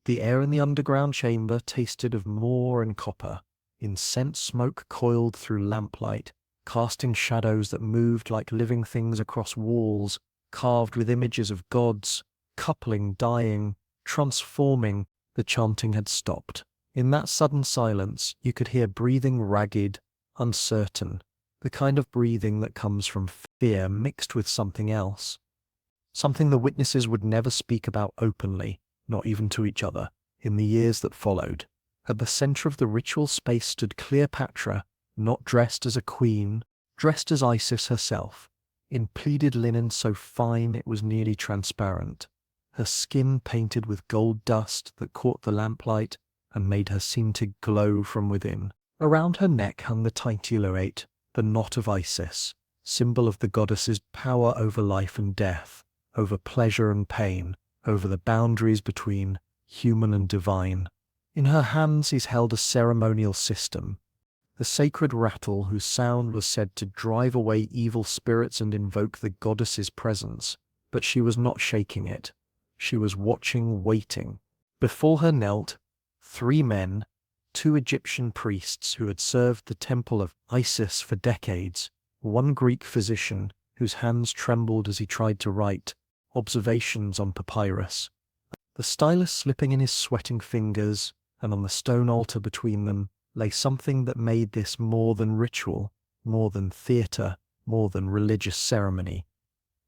The air in the underground chamber tasted of myrrh and copper. Incense smoke coiled through lamplight, casting shadows that moved like living things across walls, carved with images of gods, coupling, dying, transforming. The chanting had stopped. In that sudden silence, you could hear breathing ragged, uncertain, the kind of breathing that comes from fear mixed with something else. Something the witnesses would never speak about openly, not even to each other, in the years that followed. At the center of the ritual space stood Cleopatra, not dressed as a queen, dressed as Isis herself, in pleated linen so fine it was nearly transparent, her skin painted with gold dust that caught the lamplight and made her seem to glow from within. Around her neck hung the titulate, the knot of Isis, symbol of the goddess's power over life and death, over pleasure and pain, over the boundaries between human and divine. In her hands is held a ceremonial system, the sacred rattle whose sound was said to drive away evil spirits and invoke the goddess's presence, but she was not shaking it. She was watching, waiting. Before her knelt 3 men, 2 Egyptian priests who had served the temple of Isis for decades, 1 Greek physician whose hands trembled as he tried to write observations on papyrus, the stylus slipping in his sweating fingers, and on the stone altar between them lay something that made this more than ritual, more than theatre, more than religious ceremony.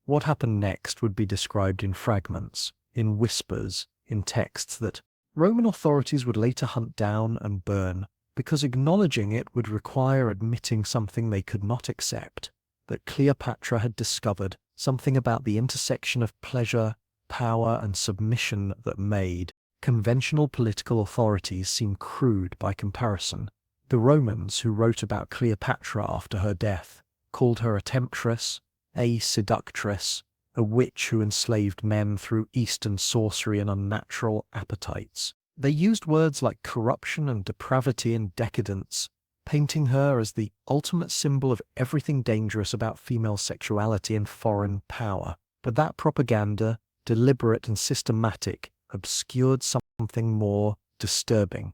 What happened next would be described in fragments, in whispers, in texts that Roman authorities would later hunt down and burn, because acknowledging it would require admitting something they could not accept, that Cleopatra had discovered something about the intersection of pleasure, power, and submission that made conventional political authorities seem crude by comparison. The Romans who wrote about Cleopatra after her death called her a temptress, a seductress, a witch who enslaved men through Eastern sorcery and unnatural appetites. They used words like corruption and depravity and decadence, painting her as the ultimate symbol of everything dangerous about female sexuality and foreign power. But that propaganda, deliberate and systematic, obscured something more disturbing.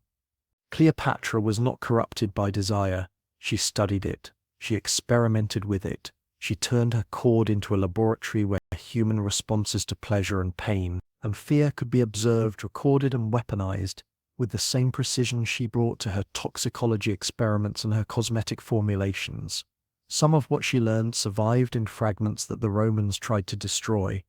Cleopatra was not corrupted by desire. She studied it. She experimented with it. She turned her cord into a laboratory where human responses to pleasure and pain and fear could be observed, recorded, and weaponized with the same precision she brought to her toxicology experiments and her cosmetic formulations. Some of what she learned survived in fragments that the Romans tried to destroy,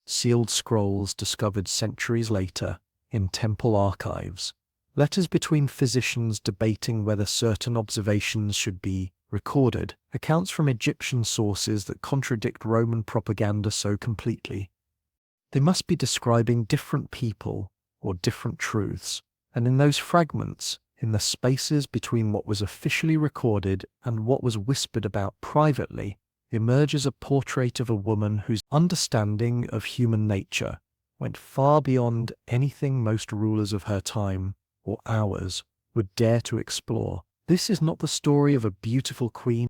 sealed scrolls discovered centuries later in temple archives, letters between physicians debating whether certain observations should be recorded, accounts from Egyptian sources that contradict Roman propaganda so completely. They must be describing different people or different truths, and in those fragments, in the spaces between what was officially recorded and what was whispered about privately, emerges a portrait of a woman whose understanding of human nature went far beyond anything most rulers of her time or ours would dare to explore. This is not the story of a beautiful queen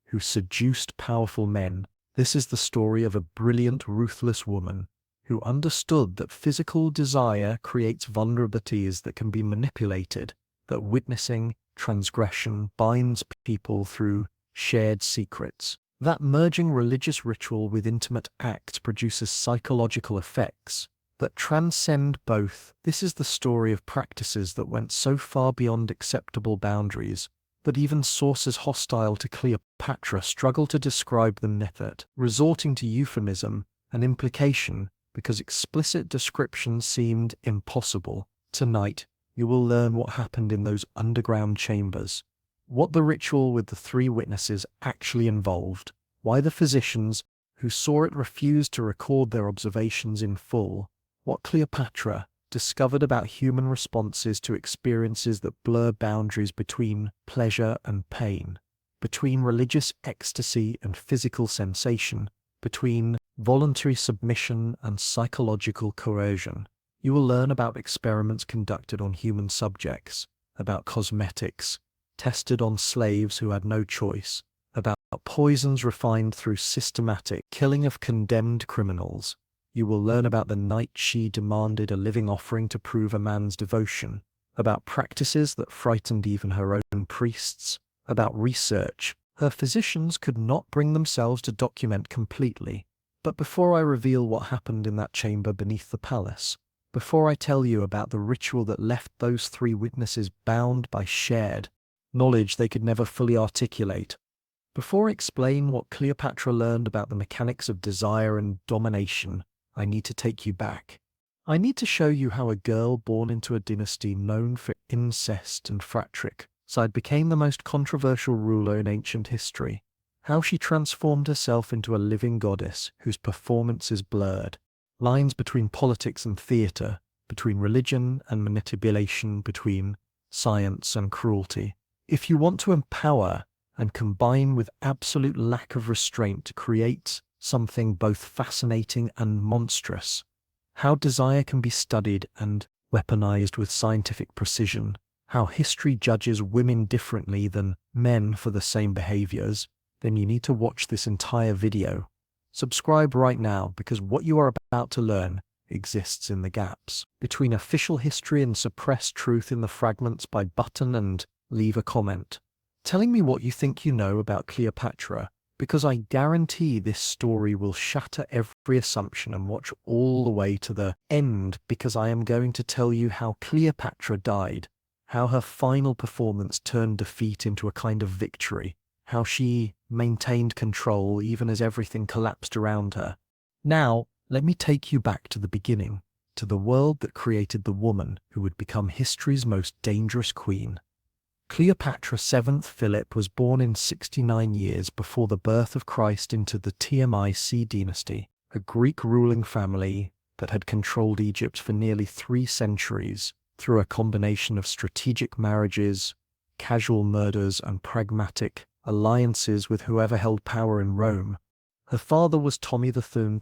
who seduced powerful men. This is the story of a brilliant, ruthless woman who understood that physical desire creates vulnerabilities that can be manipulated, that witnessing transgression binds people through shared secrets. That merging religious ritual with intimate acts produces psychological effects that transcend both. This is the story of practices that went so far beyond acceptable boundaries that even sources hostile to Cleopatra struggle to describe them, method, resorting to euphemism and implication because explicit description seemed impossible. Tonight, you will learn what happened in those underground chambers, what the ritual with the 3 witnesses actually involved, why the physicians who saw it refused to record their observations in full, what Cleopatra discovered about human responses to experiences that blur boundaries between pleasure and pain, between religious ecstasy and physical sensation, between voluntary submission and psychological coercion. You will learn about experiments conducted on human subjects, about cosmetics tested on slaves who had no choice, about poisons refined through systematic killing of condemned criminals. You will learn about the night she demanded a living offering to prove a man's devotion, about practices that frightened even her own priests, about research her physicians could not bring themselves to document completely. But before I reveal what happened in that chamber beneath the palace, before I tell you about the ritual that left those three witnesses bound by shared knowledge they could never fully articulate, before I explain what Cleopatra learned about the mechanics of desire and domination, I need to take you back. I need to show you how a girl born into a dynasty known for incest and fratricide became the most controversial ruler in ancient history, how she transformed herself into a living goddess whose performance is blurred. Lines between politics and theatre, between religion and manipulation, between science and cruelty. If you want to empower and combine with absolute lack of restraint to create something both fascinating and monstrous, how desire can be studied and weaponized with scientific precision, how history judges women differently than men for the same behaviors, then you need to watch this entire video. Subscribe right now, because what you are about to learn exists in the gaps between official history and suppressed truth in the fragments by button and leave a comment telling me what you think you know about Cleopatra, because I guarantee this story will shatter every assumption, and watch all the way to the end, because I am going to tell you how Cleopatra died, how her final performance turned defeat into a kind of victory, how she maintained control even as everything collapsed around her. Now, let me take you back to the beginning, to the world that created the woman who would become history's most dangerous queen. Cleopatra VII Philip was born in 69 years before the birth of Christ into the Ptolemaic dynasty, a Greek ruling family that had controlled Egypt for nearly 3 centuries through a combination of strategic marriages, casual murders, and pragmatic alliances with whoever held power in Rome. Her father was Ptolemy XII,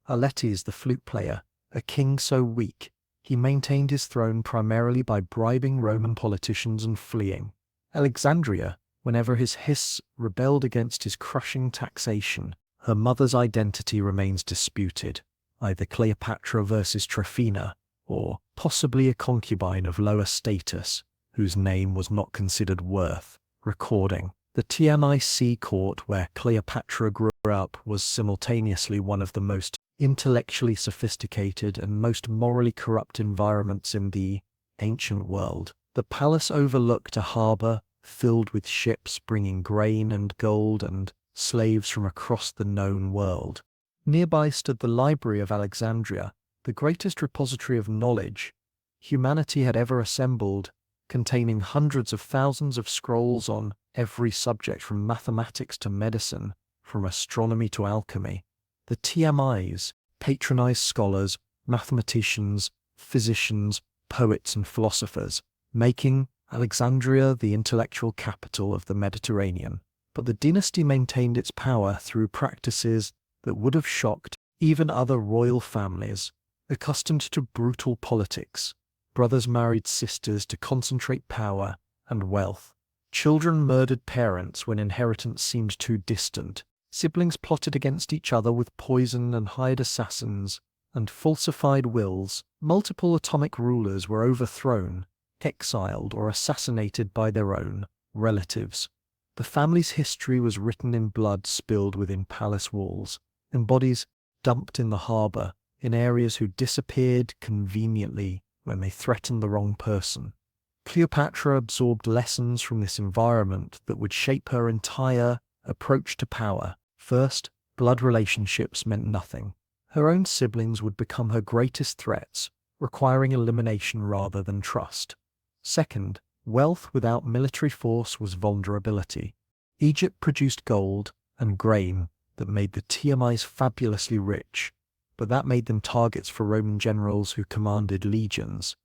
Aletes the flute player, a king so weak he maintained his throne primarily by bribing Roman politicians and fleeing Alexandria whenever his hiss rebelled against his crushing taxation. Her mother's identity remains disputed, either Cleopatra versus Tryphena, or possibly a concubine of lower status, whose name was not considered worth recording. The Ptolemaic court where Cleopatra grew up was simultaneously one of the most intellectually sophisticated and most morally corrupt environments in the ancient world. The palace overlooked a harbor filled with ships bringing grain and gold and slaves from across the known world. Nearby stood the Library of Alexandria, the greatest repository of knowledge humanity had ever assembled, containing hundreds of thousands of scrolls on every subject from mathematics to medicine, from astronomy to alchemy. The Ptolemies patronized scholars, mathematicians, physicians, poets, and philosophers, making Alexandria the intellectual capital of the Mediterranean. But the dynasty maintained its power through practices that would have shocked even other royal families, accustomed to brutal politics. Brothers married sisters to concentrate power and wealth. Children murdered parents when inheritance seemed too distant. Siblings plotted against each other with poison and hired assassins and falsified wills. Multiple atomic rulers were overthrown, exiled, or assassinated by their own relatives. The family's history was written in blood spilled within palace walls, in bodies dumped in the harbor, in areas who disappeared conveniently when they threatened the wrong person. Cleopatra absorbed lessons from this environment that would shape her entire approach to power. First, blood relationships meant nothing. Her own siblings would become her greatest threats, requiring elimination rather than trust. Second, wealth without military force was vulnerability. Egypt produced gold and grain that made the Ptolemies fabulously rich, but that made them targets for Roman generals who commanded legions.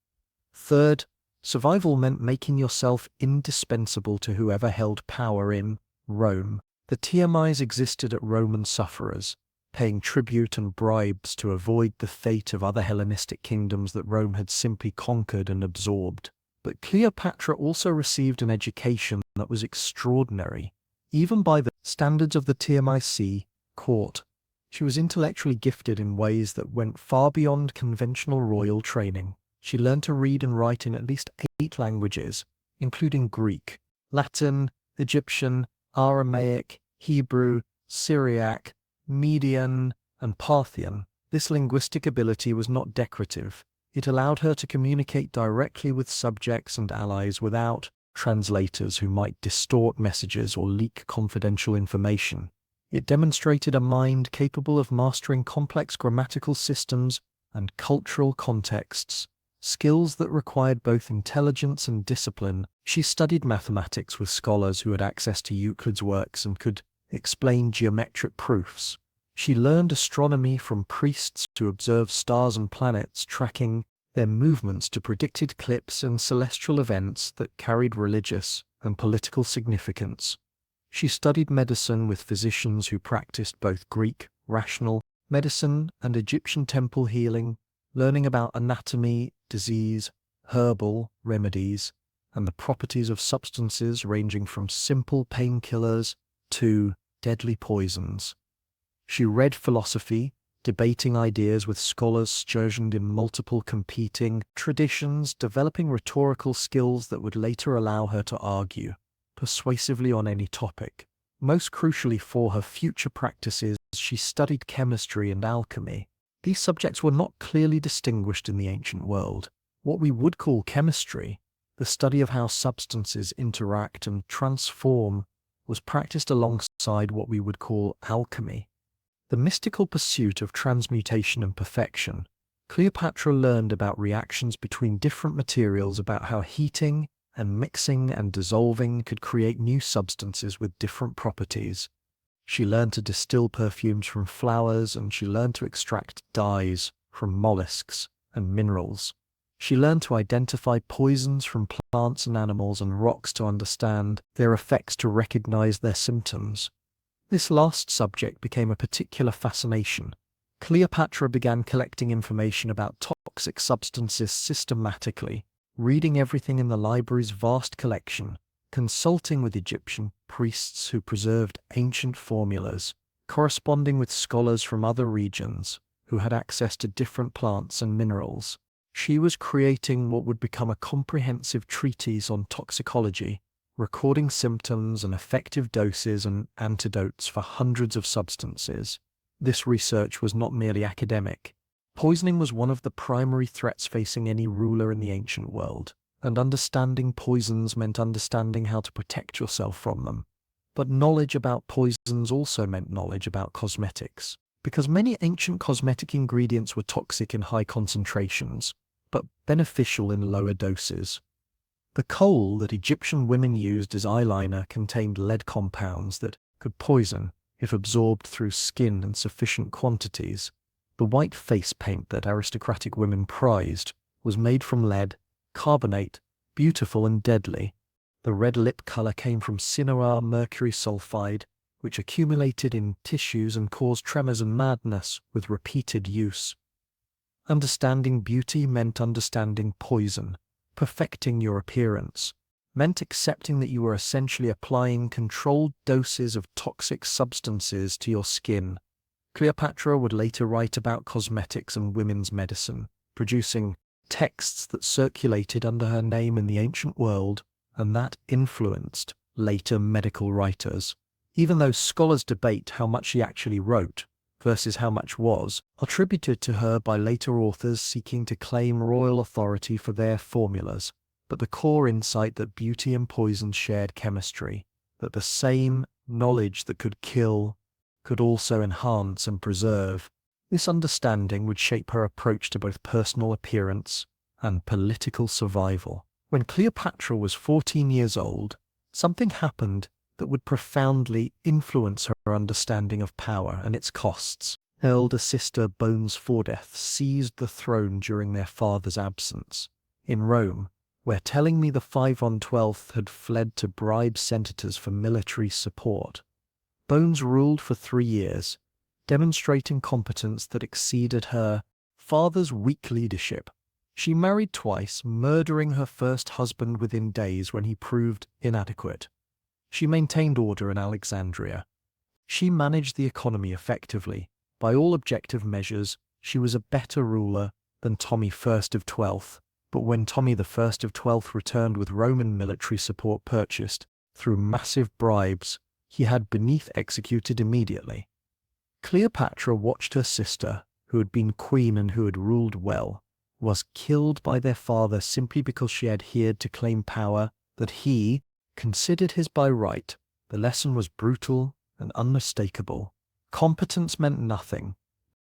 Third, survival meant making yourself indispensable to whoever held power in Rome. The Ptolemies existed as Roman sufferers, paying tribute and bribes to avoid the fate of other Hellenistic kingdoms that Rome had simply conquered and absorbed. But Cleopatra also received an education that was extraordinary, even by the standards of the Ptolemaic court. She was intellectually gifted in ways that went far beyond conventional royal training. She learned to read and write in at least 8 languages, including Greek, Latin, Egyptian, Aramaic, Hebrew, Syriac, Median, and Parthian. This linguistic ability was not decorative. It allowed her to communicate directly with subjects and allies without translators who might distort messages or leak confidential information. It demonstrated a mind capable of mastering complex grammatical systems and cultural contexts, skills that required both intelligence and discipline. She studied mathematics with scholars who had access to Euclid's works and could explain geometric proofs. She learned astronomy from priests who observed stars and planets, tracking their movements to predict eclipses and celestial events that carried religious and political significance. She studied medicine with physicians who practiced both Greek, rational medicine and Egyptian temple healing, learning about anatomy, disease, herbal remedies, and the properties of substances ranging from simple painkillers to deadly poisons. She read philosophy, debating ideas with scholars sturgeoned in multiple competing traditions, developing rhetorical skills that would later allow her to argue persuasively on any topic. Most crucially for her future practices, she studied chemistry and alchemy. These subjects were not clearly distinguished in the ancient world. What we would call chemistry, the study of how substances interact and transform, was practiced alongside what we would call alchemy, the mystical pursuit of transmutation and perfection. Cleopatra learned about reactions between different materials, about how heating and mixing and dissolving could create new substances with different properties. She learned to distill perfumes from flowers, and she learned to extract dyes from mollusks and minerals. She learned to identify poisons from plants and animals and rocks, to understand their effects, to recognize their symptoms. This last subject became a particular fascination. Cleopatra began collecting information about toxic substances systematically, reading everything in the library's vast collection, consulting with Egyptian priests who preserved ancient formulas, corresponding with scholars from other regions who had access to different plants and minerals. She was creating what would become a comprehensive treatise on toxicology, recording symptoms and effective doses and antidotes for hundreds of substances. This research was not merely academic. Poisoning was one of the primary threats facing any ruler in the ancient world, and understanding poisons meant understanding how to protect yourself from them. But knowledge about poisons also meant knowledge about cosmetics, because many ancient cosmetic ingredients were toxic in high concentrations, but beneficial in lower doses. The kohl that Egyptian women used as eyeliner contained lead compounds that could poison if absorbed through skin in sufficient quantities. The white face paint that aristocratic women prized was made from lead, carbonate, beautiful and deadly. The red lip color came from cyanoar mercury sulfide, which accumulated in tissues and caused tremors and madness with repeated use. Understanding beauty meant understanding poison. Perfecting your appearance meant accepting that you were essentially applying controlled doses of toxic substances to your skin. Cleopatra would later write about cosmetics and women's medicine, producing texts that circulated under her name in the ancient world, and that influenced later medical writers. Even though scholars debate how much she actually wrote versus how much was attributed to her by later authors seeking to claim royal authority for their formulas, but the core insight that beauty and poison shared chemistry, that the same knowledge that could kill could also enhance and preserve. This understanding would shape her approach to both personal appearance and political survival. When Cleopatra was 14 years old, something happened that would profoundly influence her understanding of power and its costs. Her elder sister Bones Fordeth seized the throne during their father's absence. In Rome, where telling me the 5/12 had fled to bribe senators for military support, Bones ruled for 3 years, demonstrating competence that exceeded her father's weak leadership. She married twice, murdering her first husband within days when he proved inadequate. She maintained order in Alexandria. She managed the economy effectively, By all objective measures, she was a better ruler than Tommy I of 12th, but when Tommy I of 12th returned with Roman military support purchased through massive bribes, he had beneath executed immediately. Cleopatra watched her sister, who had been queen and who had ruled well, was killed by their father simply because she adhered to claim power that he considered his by right. The lesson was brutal and unmistakable. Competence meant nothing.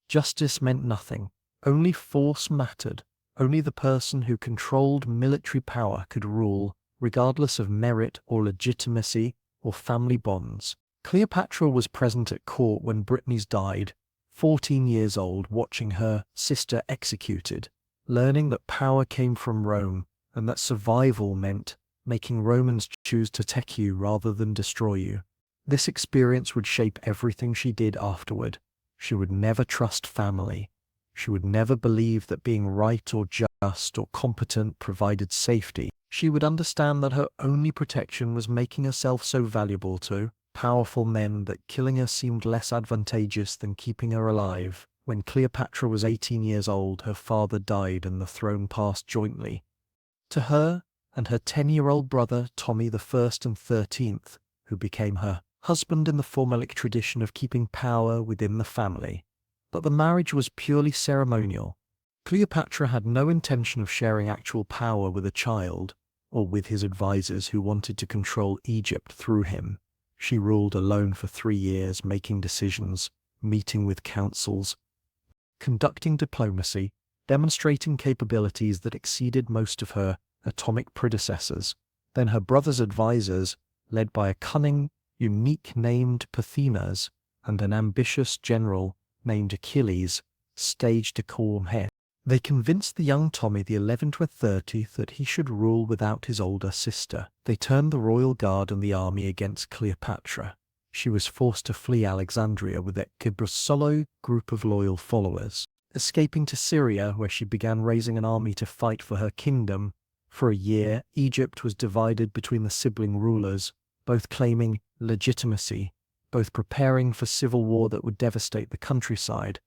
Justice meant nothing. Only force mattered. Only the person who controlled military power could rule, regardless of merit or legitimacy or family bonds. Cleopatra was present at court when Brittany's died, 14 years old, watching her sister executed, learning that power came from Rome and that survival meant making Romans choose to take you rather than destroy you. This experience would shape everything she did afterward. She would never trust family. She would never believe that being right or just or competent provided safety. She would understand that her only protection was making herself so valuable to powerful men that killing her seemed less advantageous than keeping her alive. When Cleopatra was 18 years old, her father died and the throne passed jointly to her and her 10-year-old brother Tommy I and 13th, who became her husband in the Ptolemaic tradition of keeping power within the family. But the marriage was purely ceremonial. Cleopatra had no intention of sharing actual power with a child or with his advisors who wanted to control Egypt through him. She ruled alone for 3 years, making decisions, meeting with councils, conducting diplomacy, demonstrating capabilities that exceeded most of her atomic predecessors. Then her brother's advisors, led by a cunning, unique named Pothinus and an ambitious general named Achilles, staged a calm head. They convinced the young Tommy the 11th or 30th that he should rule without his older sister. They turned the royal guard and the army against Cleopatra. She was forced to flee Alexandria with a solo group of loyal followers, escaping to Syria, where she began raising an army to fight for her kingdom. For a year, Egypt was divided between the sibling rulers, both claiming legitimacy, both preparing for civil war that would devastate the countryside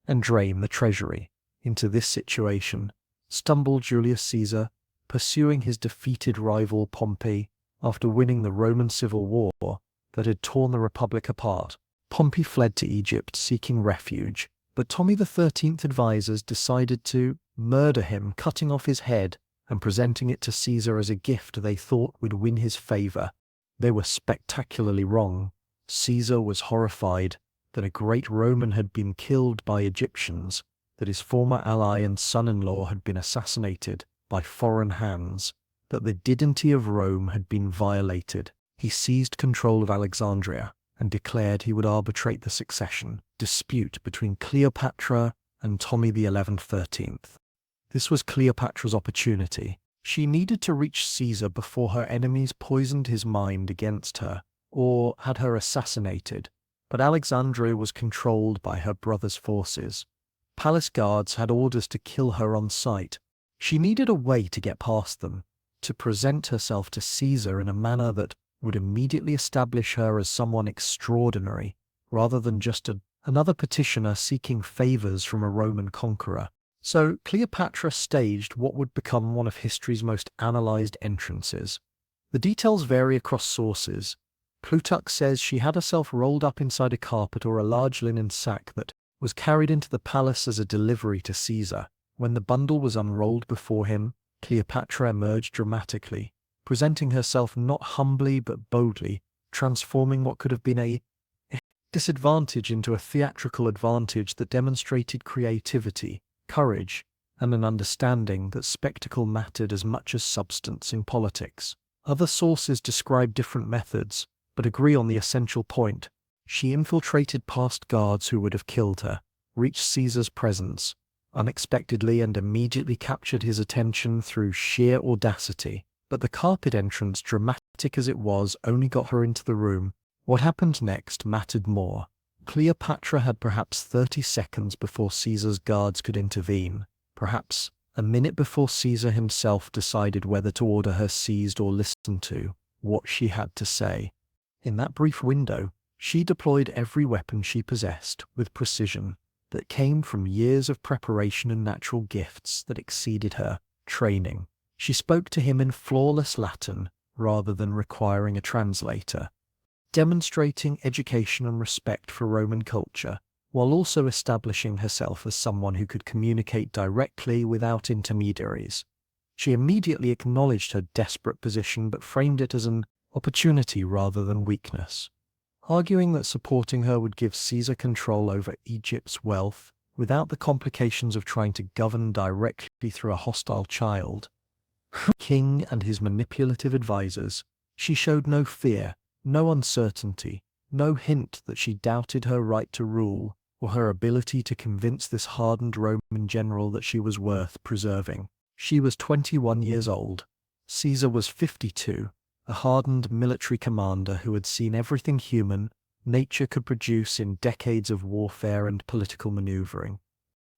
and drain the treasury. Into this situation stumbled Julius Caesar, pursuing his defeated rival Pompey after winning the Roman civil war that had torn the Republic apart. Pompey fled to Egypt seeking refuge, but Tommy the 13th advisors decided to murder him, cutting off his head and presenting it to Caesar as a gift they thought would win his favor. They were spectacularly wrong. Caesar was horrified that a great Roman had been killed by Egyptians, that his former ally and son-in-law had been assassinated by foreign hands, that the dignity of Rome had been violated. He seized control of Alexandria and declared he would arbitrate the succession dispute between Cleopatra and Tommy the 13th. This was Cleopatra's opportunity. She needed to reach Caesar before her enemies poisoned his mind against her or had her assassinated, but Alexandria was controlled by her brother's forces. Palace guards had orders to kill her on sight. She needed a way to get past them, to present herself to Caesar in a manner that would immediately establish her as someone extraordinary, rather than just another petitioner seeking favors from a Roman conqueror. So Cleopatra staged what would become one of history's most analyzed entrances. The details vary across sources. Plutarch says she had herself rolled up inside a carpet or a large linen sack that was carried into the palace as a delivery to Caesar. When the bundle was unrolled before him, Cleopatra emerged dramatically, presenting herself not humbly but boldly, transforming what could have been a disadvantage into a theatrical advantage that demonstrated creativity, courage, and an understanding that spectacle mattered as much as substance in politics. Other sources describe different methods, but agree on the essential point. She infiltrated past guards who would have killed her, reached Caesar's presence unexpectedly and immediately captured his attention through sheer audacity. But the carpet entrance, dramatic as it was, only got her into the room. What happened next mattered more. Cleopatra had perhaps 30 seconds before Caesar's guards could intervene, perhaps a minute before Caesar himself decided whether to order her seized or listen to what she had to say. In that brief window, She deployed every weapon she possessed with precision that came from years of preparation and natural gifts that exceeded her training. She spoke to him in flawless Latin rather than requiring a translator, demonstrating education and respect for Roman culture, while also establishing herself as someone who could communicate directly without intermediaries. She immediately acknowledged her desperate position but framed it as an opportunity rather than weakness, arguing that supporting her would give Caesar control over Egypt's wealth without the complications of trying to govern directly through a hostile child. King and his manipulative advisors, she showed no fear, no uncertainty, no hint that she doubted her right to rule or her ability to convince this hardened Roman general that she was worth preserving. She was 21 years old. Caesar was 52, a hardened military commander who had seen everything human nature could produce in decades of warfare and political maneuvering.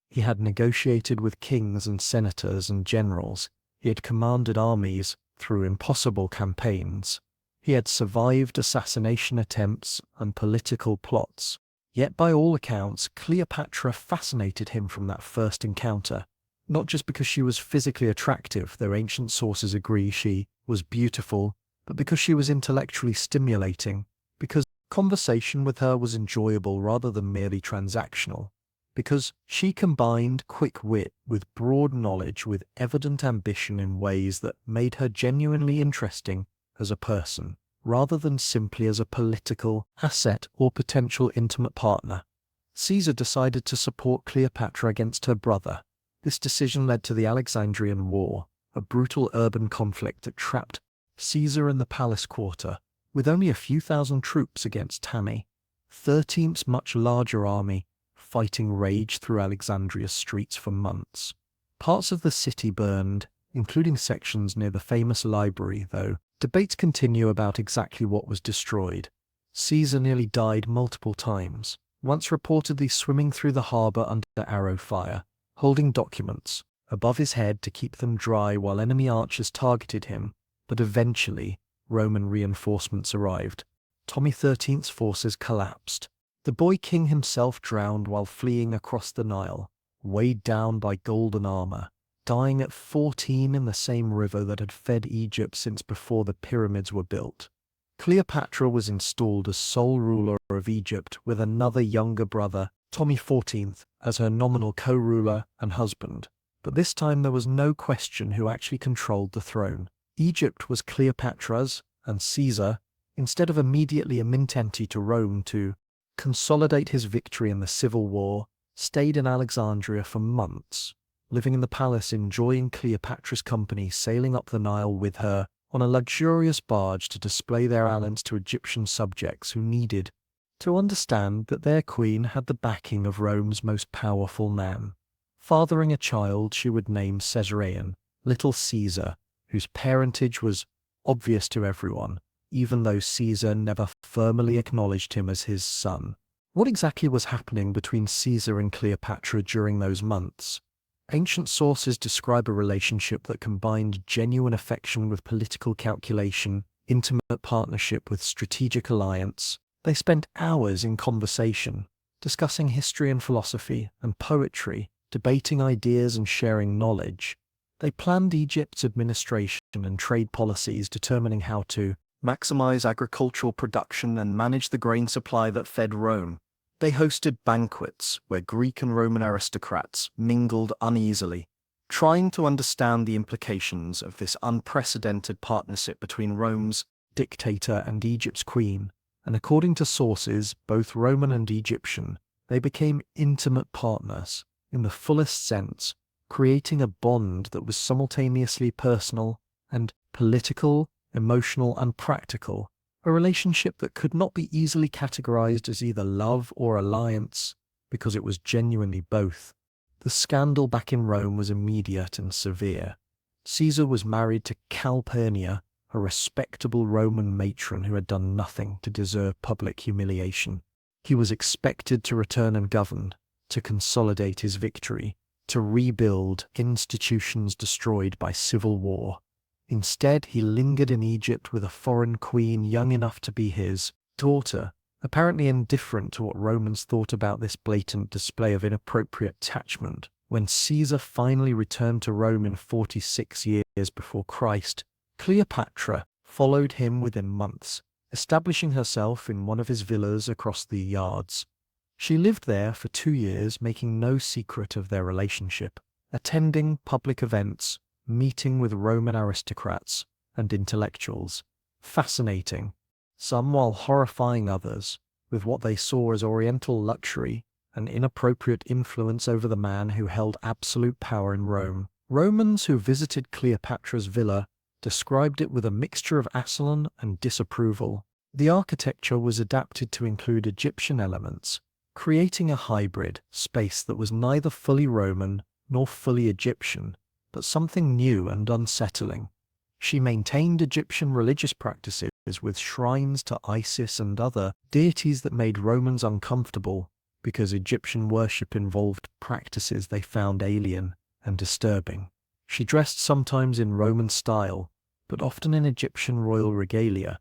He had negotiated with kings and senators and generals. He had commanded armies through impossible campaigns. He had survived assassination attempts and political plots. Yet by all accounts, Cleopatra fascinated him from that first encounter, not just because she was physically attractive, though ancient sources agree she was beautiful, but because she was intellectually stimulating, because conversation with her was enjoyable rather than merely transactional, because she combined quick wit with broad knowledge with evident ambition in ways that made her genuinely interesting as a person, rather than simply as a political asset or potential intimate partner. Caesar decided to support Cleopatra against her brother. This decision led to the Alexandrian War, a brutal urban conflict that trapped Caesar in the palace quarter, with only a few thousand troops against Tami, 13th's much larger army. Fighting raged through Alexandria's streets for months. Parts of the city burned, including sections near the famous library, though debates continue about exactly what was destroyed. Caesar nearly died multiple times, once reportedly swimming through the harbor under arrow fire, holding documents above his head to keep them dry while enemy archers targeted him, but eventually Roman reinforcements arrived. Ptolemy XIII's forces collapsed. The boy king himself drowned while fleeing across the Nile, weighed down by golden armor, dying at 14 in the same river that had fed Egypt since before the pyramids were built. Cleopatra was installed as sole ruler of Egypt with another younger brother, Ptolemy XIV, as her nominal co-ruler and husband. But this time there was no question who actually controlled the throne. Egypt was Cleopatra's, and Caesar, instead of immediately a entity to Rome to consolidate his victory in the civil war, stayed in Alexandria for months, living in the palace enjoying Cleopatra's company, sailing up the Nile with her on a luxurious barge to display their talents to Egyptian subjects who needed to understand that their queen had the backing of Rome's most powerful man. Fathering a child she would name Caesarion, little Caesar, whose parentage was obvious to everyone, even though Caesar never firmly acknowledged him as his son. What exactly was happening between Caesar and Cleopatra during those months? Ancient sources describe a relationship that combined genuine affection with political calculation, intimate partnership with strategic alliance. They spent hours in conversation, discussing history and philosophy and poetry, debating ideas and sharing knowledge. They planned Egypt's administration and trade policies, determining how to maximize agricultural production and manage the grain supply that fed Rome. They hosted banquets where Greek and Roman aristocrats mingled uneasily, trying to understand the implications of this unprecedented partnership between Rome's dictator and Egypt's queen. And according to sources, both Roman and Egyptian, they became intimate partners in the fullest sense, creating a bond that was simultaneously personal and political, emotional and practical, a relationship that could not be easily categorized as either love or alliance, because it was genuinely both. The scandal back in Rome was immediate and severe. Caesar was married to Calpurnia, a respectable Roman matron who had done nothing to deserve public humiliation. He was expected to return and govern, to consolidate his victory, to rebuild institutions destroyed by civil war. Instead, he lingered in Egypt with a foreign queen young enough to be his daughter, apparently indifferent to what Romans thought about this blatant display of inappropriate attachment. When Caesar finally returned to Rome in 46 years before Christ, Cleopatra followed him within months, establishing herself in one of his villas across the yards. She lived there for 2 years, making no secret of their relationship, attending public events, meeting with Roman aristocrats and intellectuals. Fascinating, some while horrifying others, with what they saw as Oriental luxury and inappropriate influence over the man who held absolute power in Rome. Romans who visited Cleopatra's villa described it with a mixture of asylum and disapproval. The architecture was adapted to include Egyptian elements, creating a hybrid space that was neither fully Roman nor fully Egyptian, but something new and unsettling. She maintained Egyptian religious practices with shrines to Isis and other deities that made Romans uncomfortable because Egyptian worship involved practices they found alien and disturbing. She dressed sometimes in Roman style, but often in Egyptian royal regalia,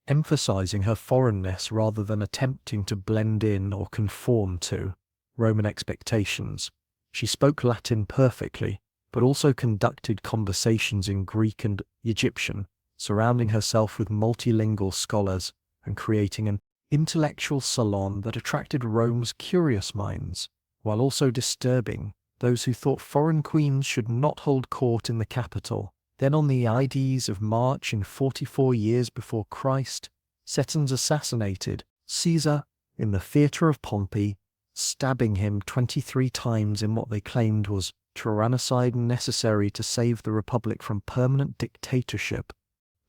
emphasizing her foreignness rather than attempting to blend in or conform to Roman expectations. She spoke Latin perfectly, but also conducted conversations in Greek and Egyptian, surrounding herself with multilingual scholars and creating an intellectual salon that attracted Rome's curious minds, while also disturbing those who thought foreign queens should not hold court in the capital. Then on the Ides of March in 44 years before Christ, Cetans assassinated Caesar in the theatre of Pompey, stabbing him 23 times in what they claimed was tyrannicide necessary to save the Republic from permanent dictatorship.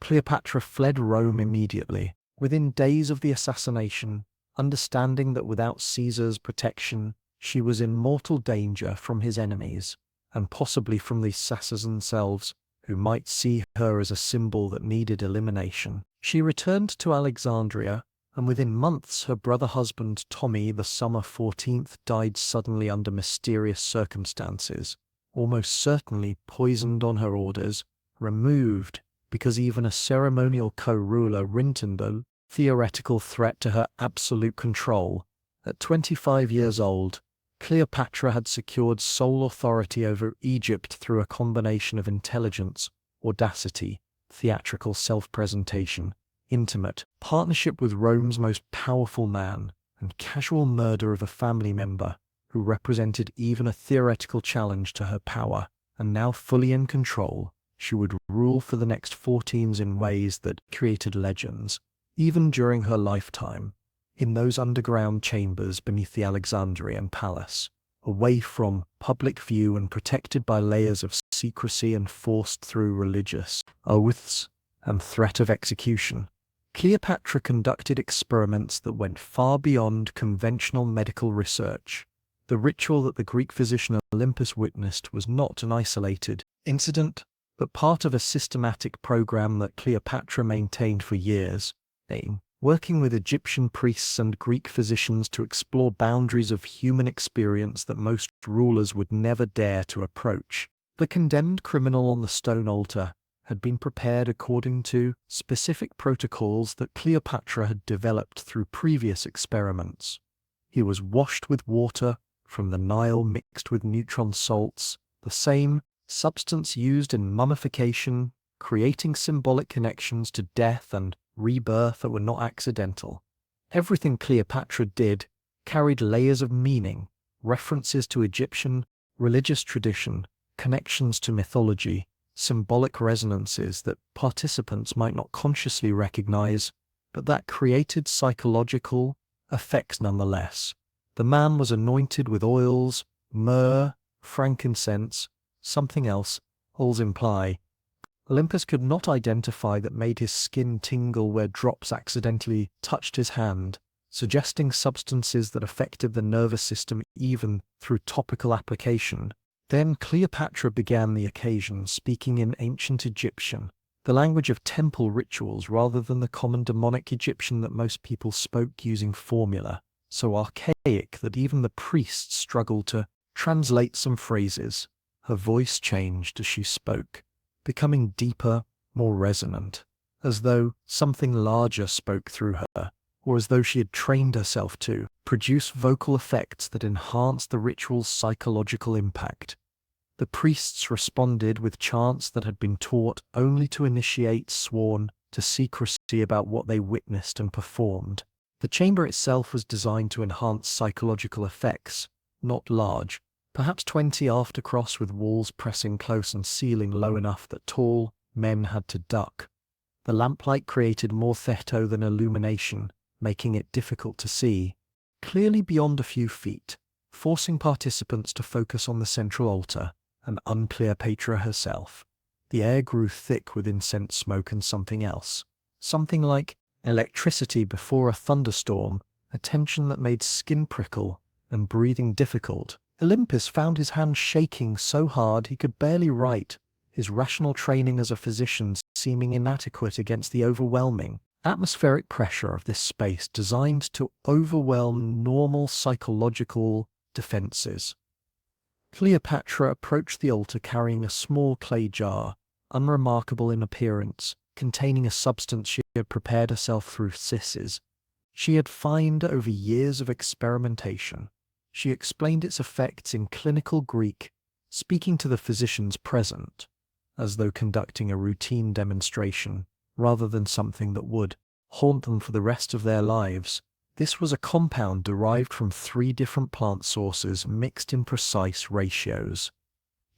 Cleopatra fled Rome immediately, within days of the assassination, understanding that without Caesar's protection, she was in mortal danger from his enemies, and possibly from the assassins themselves, who might see her as a symbol that needed elimination. She returned to Alexandria, and within months her brother husband Ptolemy the summer 14th died suddenly under mysterious circumstances, almost certainly poisoned on her orders, removed because even a ceremonial co-ruler Rinton the theoretical threat to her absolute control. At 25 years old, Cleopatra had secured sole authority over Egypt through a combination of intelligence, audacity, theatrical self-presentation, intimate partnership with Rome's most powerful man, and casual murder of a family member who represented even a theoretical challenge to her power. And now fully in control, she would rule for the next 14s in ways that created legends, even during her lifetime, in those underground chambers beneath the Alexandrian palace, away from public view and protected by layers of secrecy and forced through religious oaths and threat of execution. Cleopatra conducted experiments that went far beyond conventional medical research. The ritual that the Greek physician Olympus witnessed was not an isolated incident, but part of a systematic program that Cleopatra maintained for years, working with Egyptian priests and Greek physicians to explore boundaries of human experience that most rulers would never dare to approach. The condemned criminal on the stone altar had been prepared according to specific protocols that Cleopatra had developed through previous experiments. He was washed with water from the Nile mixed with neutron salts, the same substance used in mummification, creating symbolic connections to death and rebirth that were not accidental. Everything Cleopatra did carried layers of meaning, references to Egyptian religious tradition, connections to mythology, symbolic resonances that participants might not consciously recognize, but that created psychological effects nonetheless. The man was anointed with oils, myrrh, frankincense, something else, holes imply. Olympus could not identify that made his skin tingle where drops accidentally touched his hand, suggesting substances that affected the nervous system even through topical application. Then Cleopatra began the occasion speaking in ancient Egyptian, the language of temple rituals rather than the common demonic Egyptian that most people spoke using formula, so archaic that even the priests struggled to translate some phrases. Her voice changed as she spoke, becoming deeper, more resonant, as though something larger spoke through her, or as though she had trained herself to, produce vocal effects that enhanced the ritual's psychological impact. The priests responded with chants that had been taught only to initiates sworn to secrecy about what they witnessed and performed. The chamber itself was designed to enhance psychological effects, not large, perhaps 20 aftercross with walls pressing close and ceiling low enough that tall men had to duck. The lamplight created more theto than illumination, making it difficult to see, clearly beyond a few feet, forcing participants to focus on the central altar and Cleopatra herself. The air grew thick with incense smoke and something else, something like electricity before a thunderstorm, a tension that made skin prickle and breathing difficult. Olympus found his hands shaking so hard he could barely write, his rational training as a physician seeming inadequate against the overwhelming atmospheric pressure of this space designed to overwhelm normal psychological defenses. Cleopatra approached the altar carrying a small clay jar, unremarkable in appearance, containing a substance she had prepared herself through cisses. She had fined over years of experimentation. She explained its effects in clinical Greek, speaking to the physicians present, as though conducting a routine demonstration, rather than something that would haunt them for the rest of their lives. This was a compound derived from 3 different plant sources mixed in precise ratios.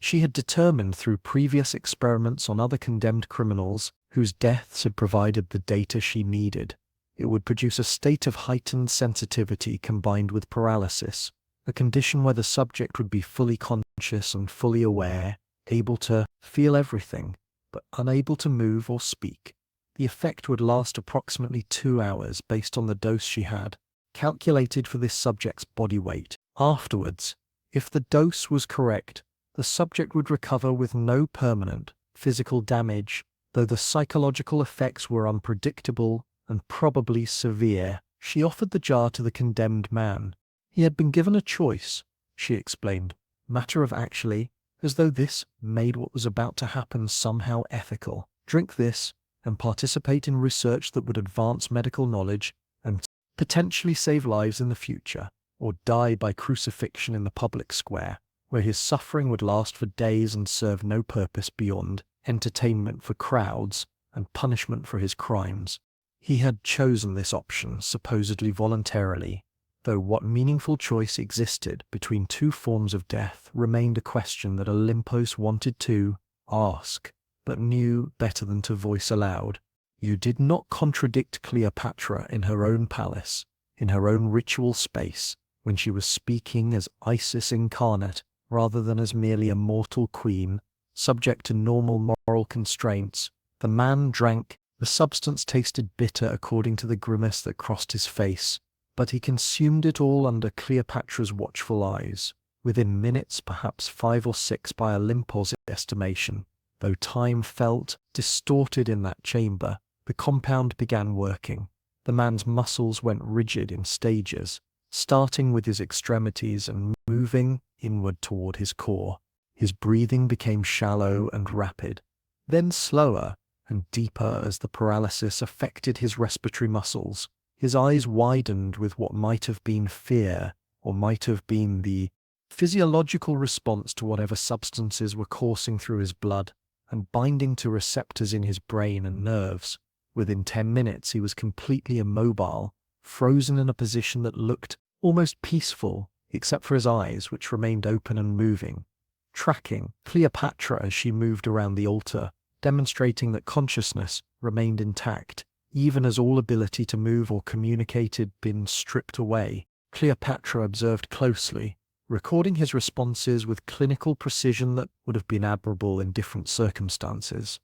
She had determined through previous experiments on other condemned criminals whose deaths had provided the data she needed. It would produce a state of heightened sensitivity combined with paralysis, a condition where the subject would be fully conscious and fully aware, able to feel everything, but unable to move or speak. The effect would last approximately 2 hours based on the dose she had calculated for this subject's body weight. Afterwards, if the dose was correct, the subject would recover with no permanent physical damage, though the psychological effects were unpredictable and probably severe. She offered the jar to the condemned man. He had been given a choice, she explained, matter of actually, as though this made what was about to happen somehow ethical. Drink this and participate in research that would advance medical knowledge and potentially save lives in the future, or die by crucifixion in the public square, where his suffering would last for days and serve no purpose beyond entertainment for crowds and punishment for his crimes. He had chosen this option supposedly voluntarily, though what meaningful choice existed between 2 forms of death remained a question that Olympus wanted to ask, but knew better than to voice aloud. You did not contradict Cleopatra in her own palace, in her own ritual space, when she was speaking as Isis incarnate rather than as merely a mortal queen, subject to normal moral constraints. The man drank. The substance tasted bitter according to the grimace that crossed his face, but he consumed it all under Cleopatra's watchful eyes. Within minutes, perhaps 5 or 6 by Olympus' estimation, though time felt distorted in that chamber, the compound began working. The man's muscles went rigid in stages, starting with his extremities and moving inward toward his core. His breathing became shallow and rapid, then slower and deeper as the paralysis affected his respiratory muscles. His eyes widened with what might have been fear, or might have been the physiological response to whatever substances were coursing through his blood and binding to receptors in his brain and nerves. Within 10 minutes he was completely immobile, frozen in a position that looked almost peaceful, except for his eyes, which remained open and moving, tracking Cleopatra as she moved around the altar, demonstrating that consciousness remained intact, even as all ability to move or communicate had been stripped away. Cleopatra observed closely, recording his responses with clinical precision that would have been admirable in different circumstances.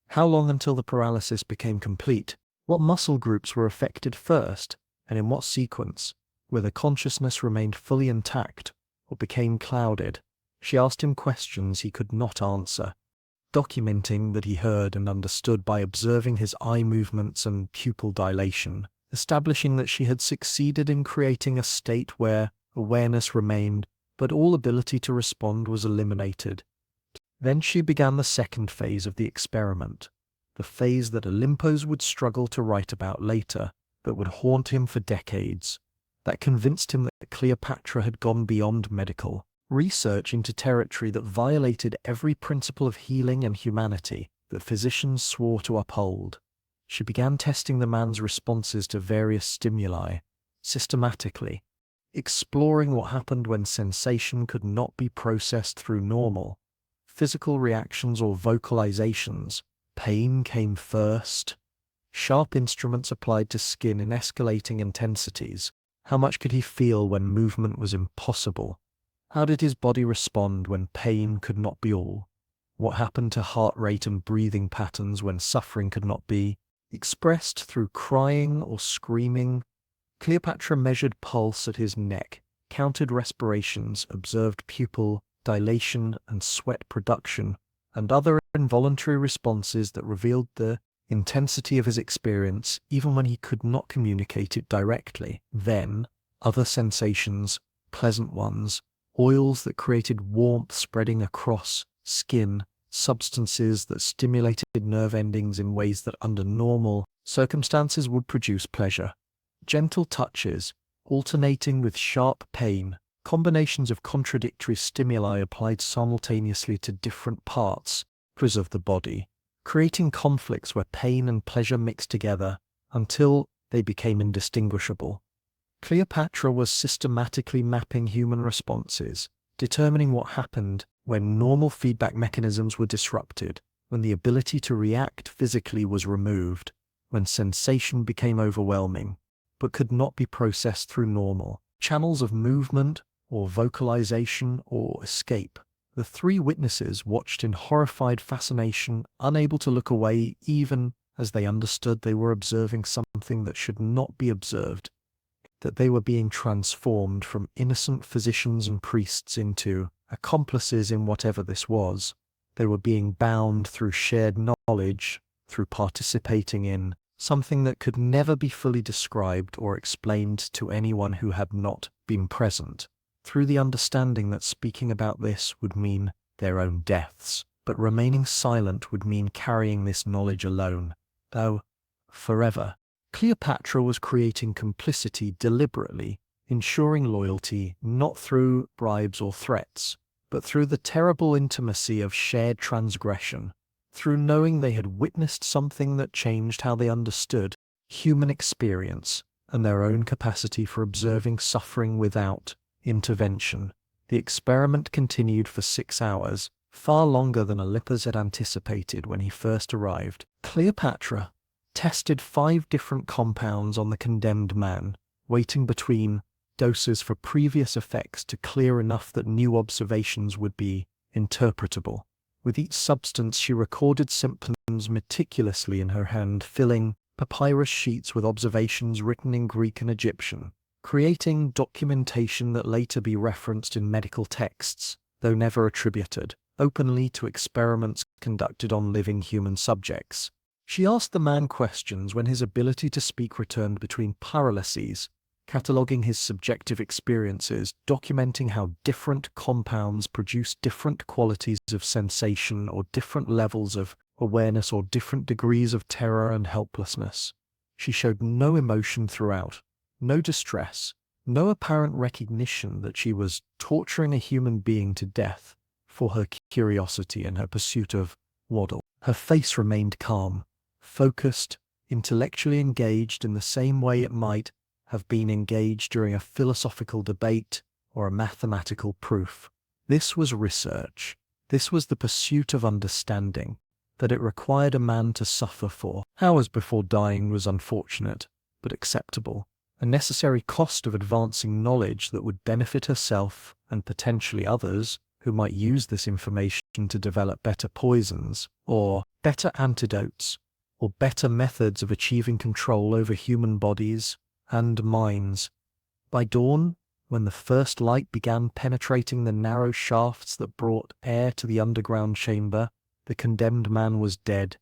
How long until the paralysis became complete? What muscle groups were affected first, and in what sequence? Whether consciousness remained fully intact or became clouded? She asked him questions he could not answer, documenting that he heard and understood by observing his eye movements and pupil dilation, establishing that she had succeeded in creating a state where awareness remained, but all ability to respond was eliminated. Then she began the second phase of the experiment, the phase that Olympus would struggle to write about later, that would haunt him for decades, that convinced him that Cleopatra had gone beyond medical research into territory that violated every principle of healing and humanity that physicians swore to uphold. She began testing the man's responses to various stimuli, systematically, exploring what happened when sensation could not be processed through normal physical reactions or vocalizations. Pain came first. Sharp instruments applied to skin in escalating intensities. How much could he feel when movement was impossible? How did his body respond when pain could not be all? What happened to heart rate and breathing patterns when suffering could not be expressed through crying or screaming? Cleopatra measured pulse at his neck, counted respirations, observed pupil dilation and sweat production, and other involuntary responses that revealed the intensity of his experience even when he could not communicate it directly. Then, other sensations, pleasant ones, oils that created warmth spreading across skin, substances that stimulated nerve endings in ways that under normal circumstances would produce pleasure. Gentle touches, alternating with sharp pain, combinations of contradictory stimuli applied simultaneously to different parts of the body, creating conflicts where pain and pleasure mixed together until they became indistinguishable. Cleopatra was systematically mapping human responses, determining what happened when normal feedback mechanisms were disrupted, when the ability to react physically was removed, when sensation became overwhelming, but could not be processed through normal channels of movement or vocalization or escape. The three witnesses watched in horrified fascination, unable to look away even as they understood they were observing something that should not be observed, that they were being transformed from innocent physicians and priests into accomplices in whatever this was. They were being bound through shared knowledge, through participating in something that could never be fully described or explained to anyone who had not been present, through the understanding that speaking about this would mean their own deaths, but remaining silent would mean carrying this knowledge alone, though forever. Cleopatra was creating complicity deliberately, ensuring loyalty not through bribes or threats, but through the terrible intimacy of shared transgression, through knowing they had witnessed something that changed how they understood human experience and their own capacity for observing suffering without intervention. The experiment continued for 6 hours, far longer than Olympus had anticipated when he first arrived. Cleopatra tested 5 different compounds on the condemned man, waiting between doses for previous effects to clear enough that new observations would be interpretable. With each substance she recorded symptoms meticulously in her hand, filling papyrus sheets with observations written in Greek and Egyptian, creating documentation that later be referenced in medical texts, though never attributed openly to experiments conducted on living human subjects. She asked the man questions when his ability to speak returned between paralyses, cataloguing his subjective experiences, documenting how different compounds produce different qualities of sensation or different levels of awareness or different degrees of terror and helplessness. She showed no emotion throughout, no distress, no apparent recognition that she was torturing a human being to death for her curiosity and her pursuit of waddle. Her face remained calm, focused, intellectually engaged in the same way it might have been engaged during a philosophical debate or a mathematical proof. This was research. This was the pursuit of understanding. That it required a man to suffer for hours before dying was unfortunate, but acceptable. A necessary cost of advancing knowledge that would benefit herself and potentially others who might use this information to develop better poisons, or better antidotes, or better methods of achieving control over human bodies and minds. By dawn, when the first light began penetrating the narrow shafts that brought air to the underground chamber, the condemned man was dead.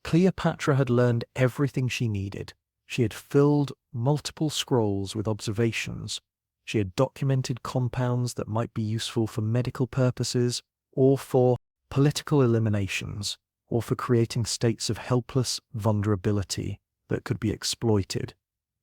Cleopatra had learned everything she needed. She had filled multiple scrolls with observations. She had documented compounds that might be useful for medical purposes, or for political eliminations, or for creating states of helpless vulnerability that could be exploited.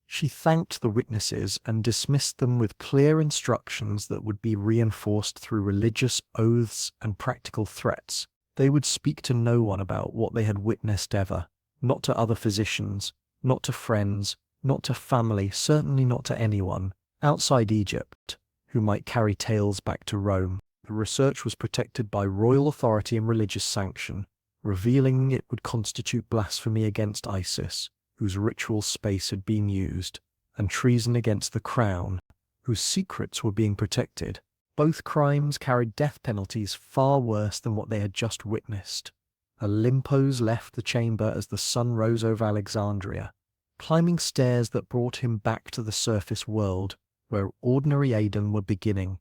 She thanked the witnesses and dismissed them with clear instructions that would be reinforced through religious oaths and practical threats. They would speak to no one about what they had witnessed ever, not to other physicians, not to friends, not to family, certainly not to anyone outside Egypt who might carry tales back to Rome. The research was protected by royal authority and religious sanction, revealing it would constitute blasphemy against Isis, whose ritual space had been used, and treason against the crown, whose secrets were being protected. Both crimes carried death penalties far worse than what they had just witnessed. Olympos left the chamber as the sun rose over Alexandria, climbing stairs that brought him back to the surface world, where ordinary Aden were beginning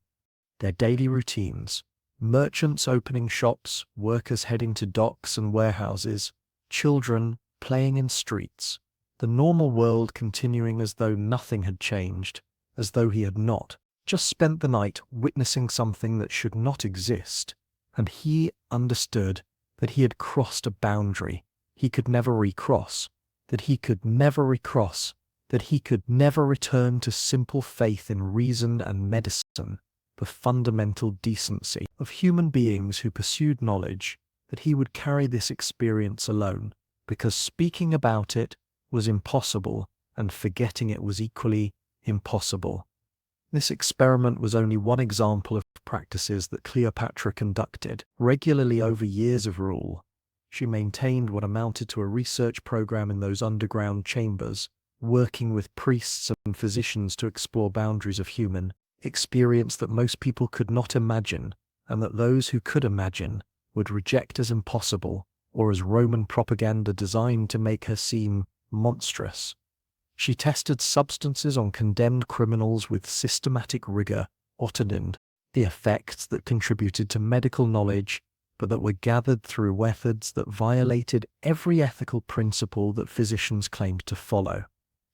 their daily routines. Merchants opening shops, workers heading to docks and warehouses, children playing in streets. The normal world continuing as though nothing had changed, as though he had not just spent the night witnessing something that should not exist. And he understood that he had crossed a boundary he could never recross, that he could never recross, that he could never return to simple faith in reason and medicine, the fundamental decency of human beings who pursued knowledge, that he would carry this experience alone, because speaking about it was impossible and forgetting it was equally impossible. This experiment was only one example of practices that Cleopatra conducted regularly over years of rule. She maintained what amounted to a research program in those underground chambers, working with priests and physicians to explore boundaries of human experience that most people could not imagine, and that those who could imagine would reject as impossible or as Roman propaganda designed to make her seem monstrous. She tested substances on condemned criminals with systematic rigor, ordained the effects that contributed to medical knowledge, but that were gathered through methods that violated every ethical principle that physicians claimed to follow.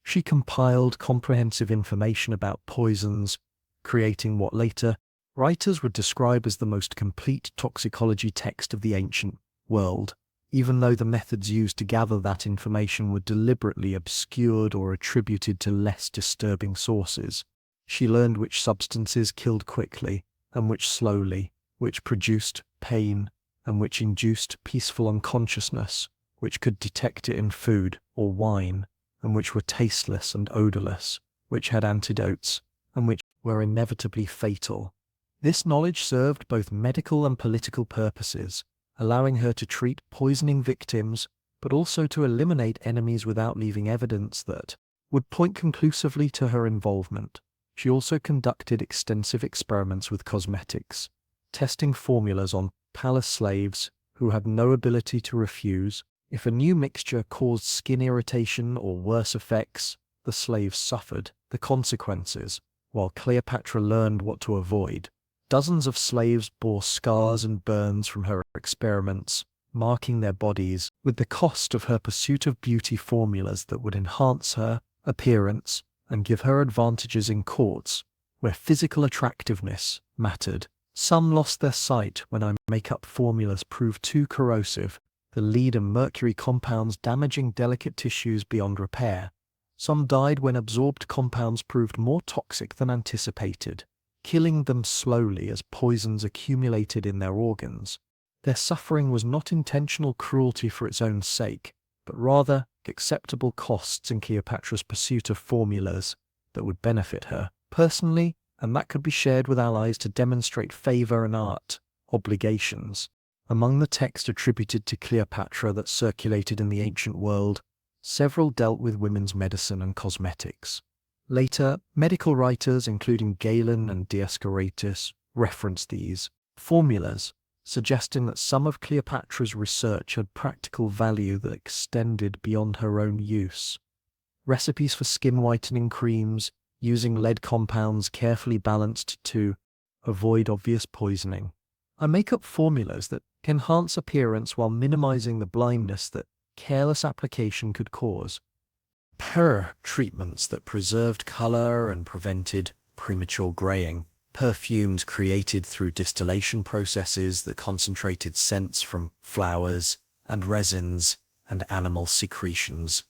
She compiled comprehensive information about poisons, creating what later writers would describe as the most complete toxicology text of the ancient world, even though the methods used to gather that information were deliberately obscured or attributed to less disturbing sources. She learned which substances killed quickly and which slowly, which produced pain and which induced peaceful unconsciousness, which could detect it in food or wine, and which were tasteless and odorless, which had antidotes, and which were inevitably fatal. This knowledge served both medical and political purposes, allowing her to treat poisoning victims, but also to eliminate enemies without leaving evidence that would point conclusively to her involvement. She also conducted extensive experiments with cosmetics, testing formulas on palace slaves who had no ability to refuse. If a new mixture caused skin irritation or worse effects, the slaves suffered the consequences, while Cleopatra learned what to avoid. Dozens of slaves bore scars and burns from her experiments, marking their bodies with the cost of her pursuit of beauty formulas that would enhance her appearance and give her advantages in courts, where physical attractiveness mattered. Some lost their sight when our makeup formulas proved too corrosive, the lead and mercury compounds damaging delicate tissues beyond repair. Some died when absorbed compounds proved more toxic than anticipated, killing them slowly as poisons accumulated in their organs. Their suffering was not intentional cruelty for its own sake, but rather acceptable costs in Cleopatra's pursuit of formulas that would benefit her personally, and that could be shared with allies to demonstrate favor and art obligations. Among the texts attributed to Cleopatra that circulated in the ancient world, several dealt with women's medicine and cosmetics. Later, medical writers, including Galen and Dioscorides, referenced these formulas, suggesting that some of Cleopatra's research had practical value that extended beyond her own use. Recipes for skin whitening creams, using lead compounds carefully balanced to avoid obvious poisoning, are makeup formulas that enhance appearance while minimizing the blindness that careless application could cause. Treatments that preserved color and prevented premature graying. Perfumes created through distillation processes that concentrated scents from flowers and resins and animal secretions.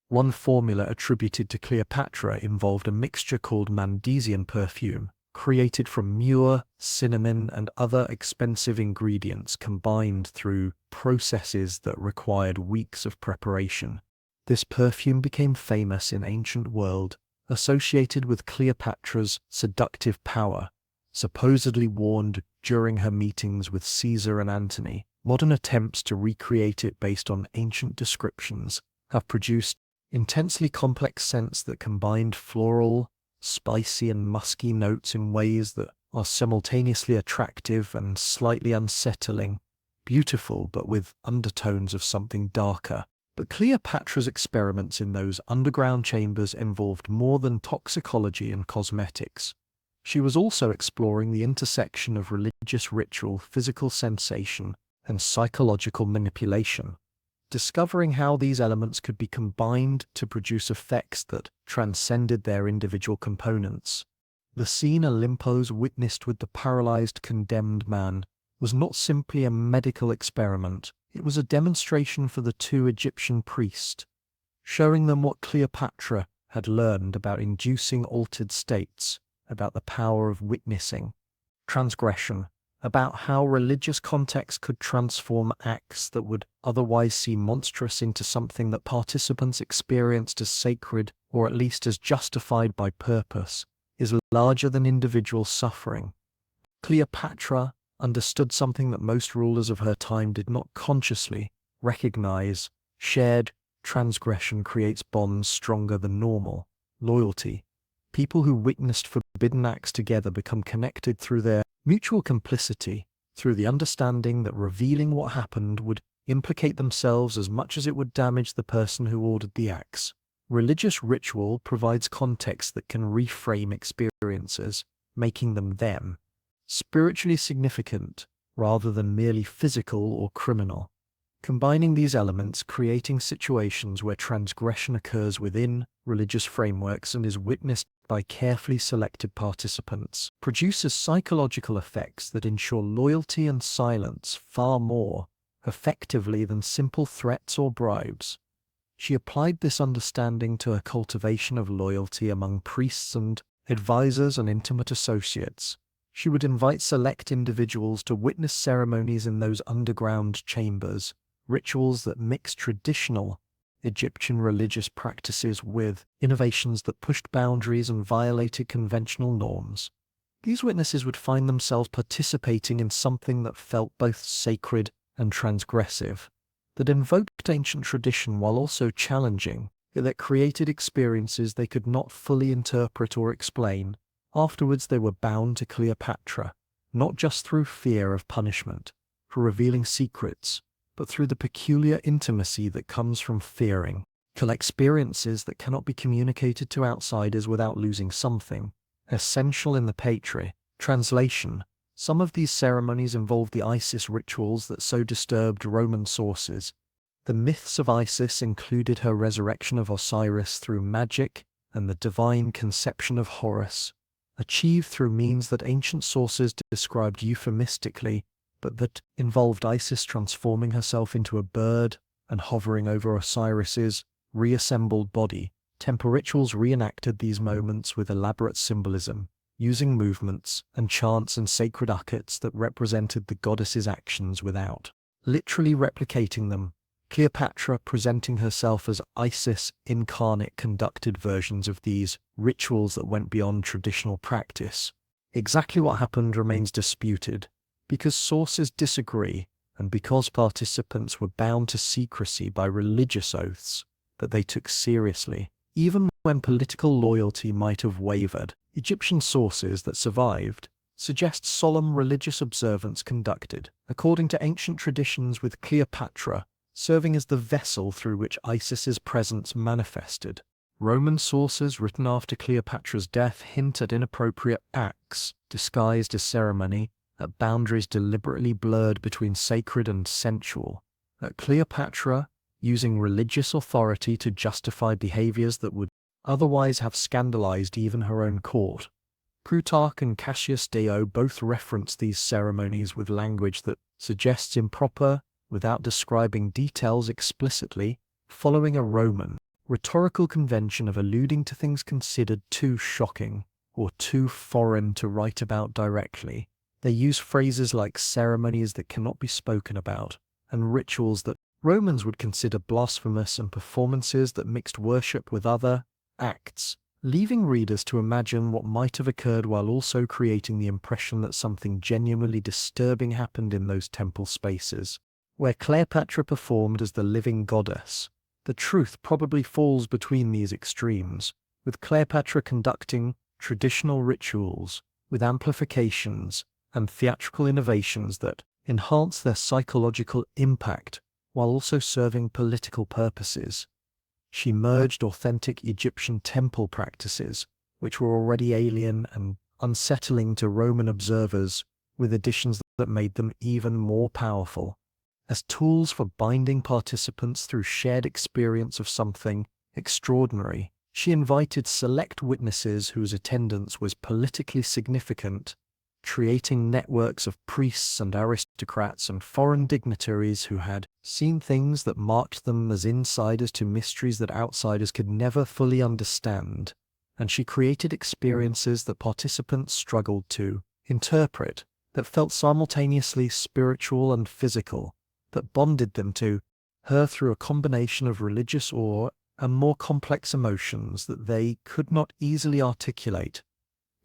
One formula attributed to Cleopatra involved a mixture called Mandesian perfume, created from myrrh, cinnamon, and other expensive ingredients combined through processes that required weeks of preparation. This perfume became famous in ancient world, associated with Cleopatra's seductive power, supposedly worn during her meetings with Caesar and Antony. Modern attempts to recreate it based on ancient descriptions have produced intensely complex scents that combined floral, spicy, and musky notes in ways that are simultaneously attractive and slightly unsettling, beautiful but with undertones of something darker. But Cleopatra's experiments in those underground chambers involved more than toxicology and cosmetics. She was also exploring the intersection of religious ritual, physical sensation, and psychological manipulation, discovering how these elements could be combined to produce effects that transcended their individual components. The scene Olympus witnessed with the paralyzed condemned man was not simply a medical experiment, it was a demonstration for the two Egyptian priests, showing them what Cleopatra had learned about inducing altered states, about the power of witnessing, transgression, about how religious context could transform acts that would otherwise seem monstrous into something that participants experienced as sacred, or at least as justified by purpose, is larger than individual suffering. Cleopatra understood something that most rulers of her time did not consciously recognize. Shared transgression creates bonds stronger than normal. Loyalty. People who witnessed forbidden acts together become connected through their mutual complicity, through the understanding that revealing what happened would implicate themselves as much as it would damage the person who ordered the acts. Religious ritual provides context that can reframe experiences, making them spiritually significant rather than merely physical or criminal. Combining these elements, creating situations where transgression occurs within religious frameworks and is witnessed by carefully selected participants, produces psychological effects that ensure loyalty and silence far more effectively than simple threats or bribes. She applied this understanding to a cultivation of loyalty among priests and advisors and intimate associates. She would invite select individuals to witness ceremonies in those underground chambers, rituals that mix traditional Egyptian religious practices with innovations that pushed boundaries and violated conventional norms. These witnesses would find themselves participating in something that felt both sacred and transgressive, that invoked ancient tradition while also challenging, yet that created experiences they could not fully interpret or explain. Afterwards they were bound to Cleopatra, not just through fear of punishment, for revealing secrets, but through the peculiar intimacy that comes from fearing. Experiences that cannot be communicated to outsiders without losing something essential in the patri. Translation. Some of these ceremonies involved the Isis rituals that so disturbed Roman sources. The myths of Isis included her resurrection of Osiris through magic and the divine conception of Horus, achieved through means that ancient sources described euphemistically, but that involved Isis transforming herself into a bird and hovering over Osiris's reassembled body. Temple rituals reenacted these moments with elaborate symbolism, using movements and chants and sacred archets that represented the goddess's actions without literally replicating them. Cleopatra, presenting herself as Isis incarnate, conducted versions of these rituals that went beyond traditional practice. Exactly what happened remains disputed, because sources disagree and because participants were bound to secrecy by religious oaths that they took seriously, even when political loyalty might have wavered. Egyptian sources that survived suggest solemn religious observance conducted, according to ancient traditions, with Cleopatra serving as the vessel through which Isis's presence manifested. Roman sources written after Cleopatra's death hint at inappropriate acts disguised as ceremony, at boundaries deliberately blurred between sacred and sensual, at Cleopatra using religious authority to justify behaviors that would otherwise have scandalized even her own court. Plutarch and Cassius Dio both reference these ceremonies with language that suggests improper without describing details explicitly. Following a Roman rhetorical convention of alluding to things considered too shocking or too foreign to write about directly. They use phrases like ceremonies that cannot be spoken about, and rituals that Romans would consider blasphemous, and performances that mixed worship with other acts, leaving readers to imagine what might have occurred while also creating the impression that something genuinely disturbing happened in those temple spaces. Where Cleopatra performed as the living goddess, the truth probably falls between these extremes, with Cleopatra conducting traditional rituals with amplifications and theatrical innovations that enhance their psychological impact while also serving political purposes. She merged authentic Egyptian temple practices, which were already alien and unsettling to Roman observers, with additions that made them even more powerful, as tools for binding participants through shared experience of something extraordinary. She invited select witnesses whose attendance was politically significant, creating networks of priests and aristocrats and foreign dignitaries who had seen things that marked them as insiders to mysteries that outsiders could never fully understand. And she created experiences that participants struggled to interpret, that felt simultaneously spiritual and physical, that bonded them to her through a combination of religious awe and more complex emotions that they could not easily articulate.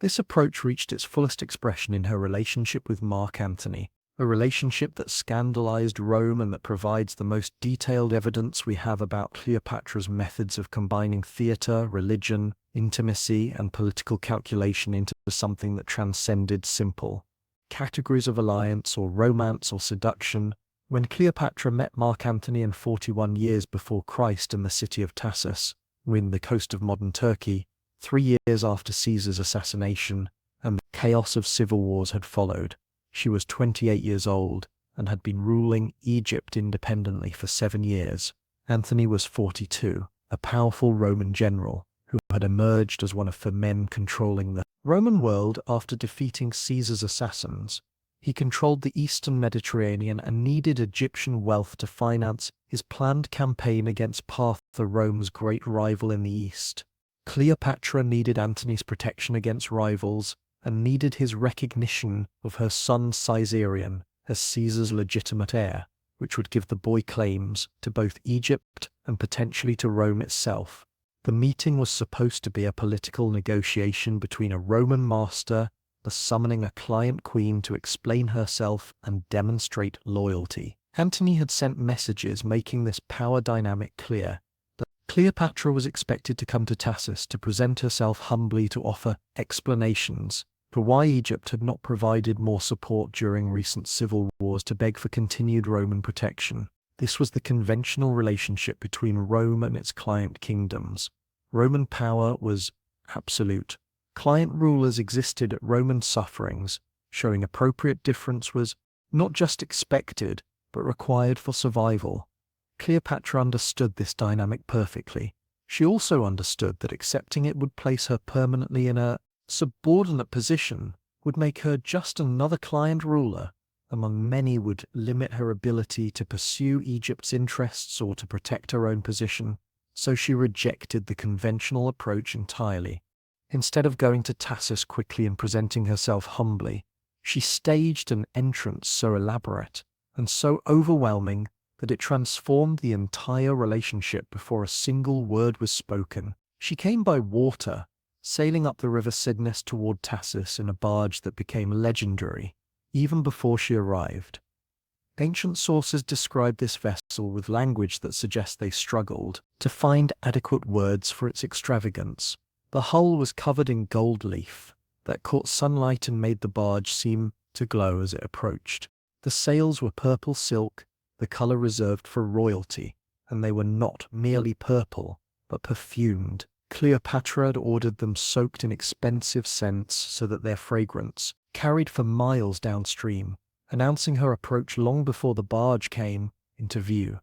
This approach reached its fullest expression in her relationship with Mark Antony, a relationship that scandalized Rome and that provides the most detailed evidence we have about Cleopatra's methods of combining theater, religion, intimacy, and political calculation into something that transcended simple categories of alliance or romance or seduction. When Cleopatra met Mark Antony in 41 years before Christ in the city of Tassus, in the coast of modern Turkey, 3 years after Caesar's assassination, and the chaos of civil wars had followed, she was 28 years old and had been ruling Egypt independently for 7 years. Antony was 42, a powerful Roman general who had emerged as one of the men controlling the Roman world after defeating Caesar's assassins. He controlled the eastern Mediterranean and needed Egyptian wealth to finance his planned campaign against Partha, Rome's great rival in the east. Cleopatra needed Antony's protection against rivals and needed his recognition of her son Caesarion as Caesar's legitimate heir, which would give the boy claims to both Egypt and potentially to Rome itself. The meeting was supposed to be a political negotiation between a Roman master summoning a client queen to explain herself and demonstrate loyalty. Antony had sent messages making this power dynamic clear. That Cleopatra was expected to come to Tassus to present herself humbly, to offer explanations for why Egypt had not provided more support during recent civil wars, to beg for continued Roman protection. This was the conventional relationship between Rome and its client kingdoms. Roman power was absolute. Client rulers existed at Roman sufferings, showing appropriate difference was not just expected, but required for survival. Cleopatra understood this dynamic perfectly. She also understood that accepting it would place her permanently in a subordinate position, would make her just another client ruler among many, would limit her ability to pursue Egypt's interests or to protect her own position. So she rejected the conventional approach entirely. Instead of going to Tassus quickly and presenting herself humbly, she staged an entrance so elaborate and so overwhelming that it transformed the entire relationship before a single word was spoken. She came by water, sailing up the river Cydnus toward Tassus in a barge that became legendary even before she arrived. Ancient sources describe this vessel with language that suggests they struggled to find adequate words for its extravagance. The hull was covered in gold leaf that caught sunlight and made the barge seem to glow as it approached. The sails were purple silk, the color reserved for royalty, and they were not merely purple, but perfumed. Cleopatra had ordered them soaked in expensive scents so that their fragrance carried for miles downstream, announcing her approach long before the barge came into view.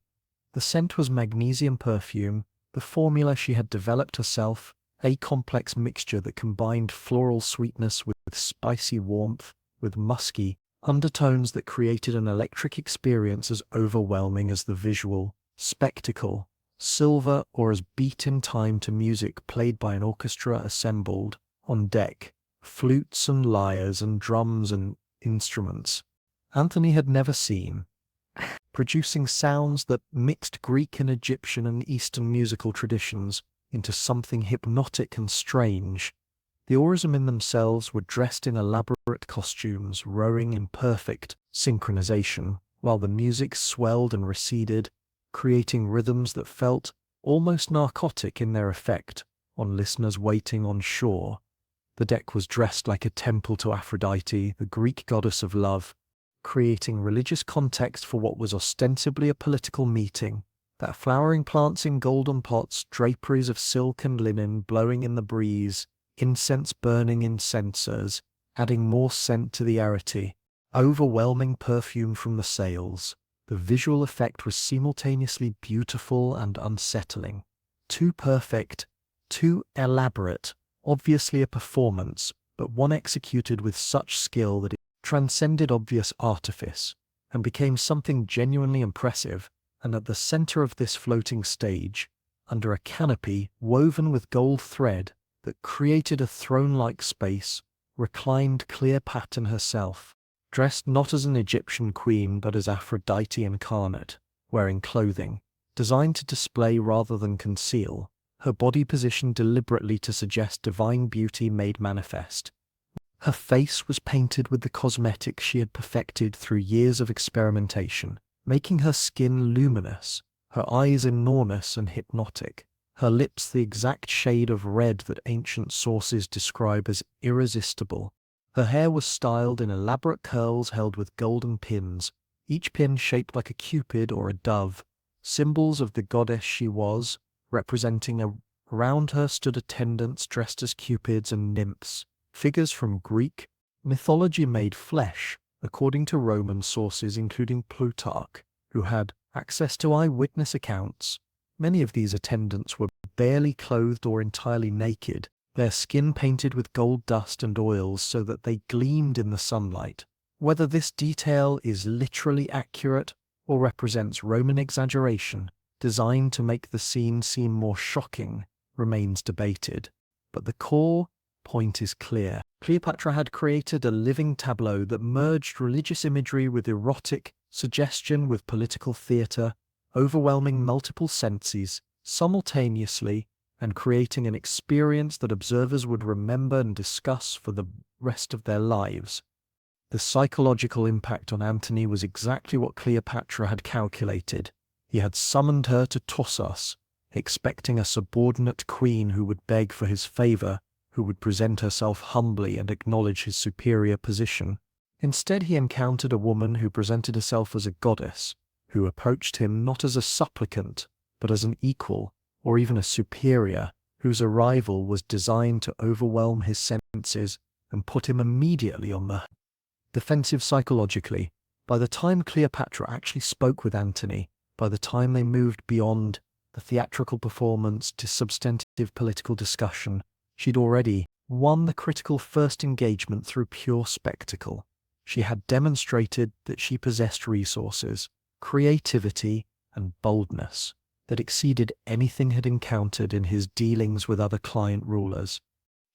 The scent was magnesium perfume, the formula she had developed herself, a complex mixture that combined floral sweetness with spicy warmth, with musky undertones that created an electric experience as overwhelming as the visual spectacle. silver, or as beat in time to music played by an orchestra assembled on deck, flutes and lyres and drums and instruments Antony had never seen, producing sounds that mixed Greek and Egyptian and Eastern musical traditions into something hypnotic and strange. The oarsmen themselves were dressed in elaborate costumes, rowing in perfect synchronization, while the music swelled and receded, creating rhythms that felt almost narcotic in their effect on listeners waiting on shore. The deck was dressed like a temple to Aphrodite, the Greek goddess of love, creating religious context for what was ostensibly a political meeting. That flowering plants in golden pots, draperies of silk and linen blowing in the breeze, incense burning in censers, adding more scent to the arity, overwhelming perfume from the sails. The visual effect was simultaneously beautiful and unsettling. Too perfect, too elaborate, obviously a performance, but one executed with such skill that it transcended obvious artifice and became something genuinely impressive. And at the center of this floating stage, under a canopy woven with gold thread that created a throne-like space, reclined Cleopatra herself, dressed not as an Egyptian queen but as Aphrodite incarnate, wearing clothing designed to display rather than conceal, her body positioned deliberately to suggest divine beauty made manifest. Her face was painted with the cosmetics she had perfected through years of experimentation, making her skin luminous, her eyes enormous and hypnotic, her lips the exact shade of red that ancient sources describe as irresistible. Her hair was styled in elaborate curls held with golden pins, each pin shaped like a cupid or a dove, symbols of the goddess she was. Around her stood attendants dressed as cupids and nymphs, figures from Greek mythology made flesh, according to Roman sources including Plutarch, who had access to eyewitness accounts. Many of these attendants were barely clothed or entirely naked, their skin painted with gold dust and oils so that they gleamed in the sunlight. Whether this detail is literally accurate or represents Roman exaggeration, designed to make the scene seem more shocking, remains debated. But the core point is clear. Cleopatra had created a living tableau that merged religious imagery with erotic suggestion with political theatre, overwhelming multiple senses simultaneously and creating an experience that observers would remember and discuss for the rest of their lives. The psychological impact on Antony was exactly what Cleopatra had calculated. He had summoned her to Tosas, expecting a subordinate queen who would beg for his favor, who would present herself humbly and acknowledge his superior position. Instead, he encountered a woman who presented herself as a goddess, who approached him not as a supplicant, but as an equal, or even a superior, whose arrival was designed to overwhelm his senses and put him immediately on the defensive psychologically. By the time Cleopatra actually spoke with Antony, by the time they moved beyond the theatrical performance to substantive political discussion, she'd already won the critical first engagement through pure spectacle. She had demonstrated that she possessed resources, creativity, and boldness that exceeded anything had encountered in his dealings with other client rulers.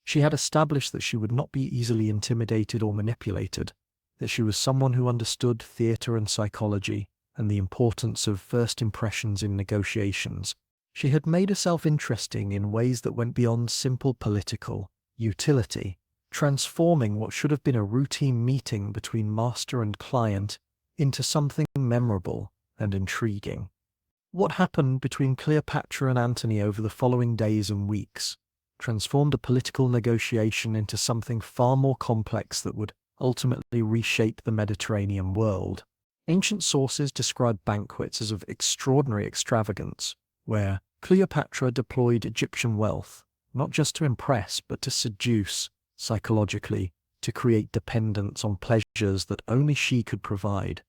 She had established that she would not be easily intimidated or manipulated, that she was someone who understood theatre and psychology and the importance of first impressions in negotiations. She had made herself interesting in ways that went beyond simple political utility, transforming what should have been a routine meeting between master and client into something memorable and intriguing. What happened between Cleopatra and Antony over the following days and weeks transformed a political negotiation into something far more complex that would ultimately reshape the Mediterranean world. Ancient sources describe banquets as of extraordinary extravagance, where Cleopatra deployed Egyptian wealth, not just to impress but to seduce psychologically, to create dependence on pleasures that only she could provide.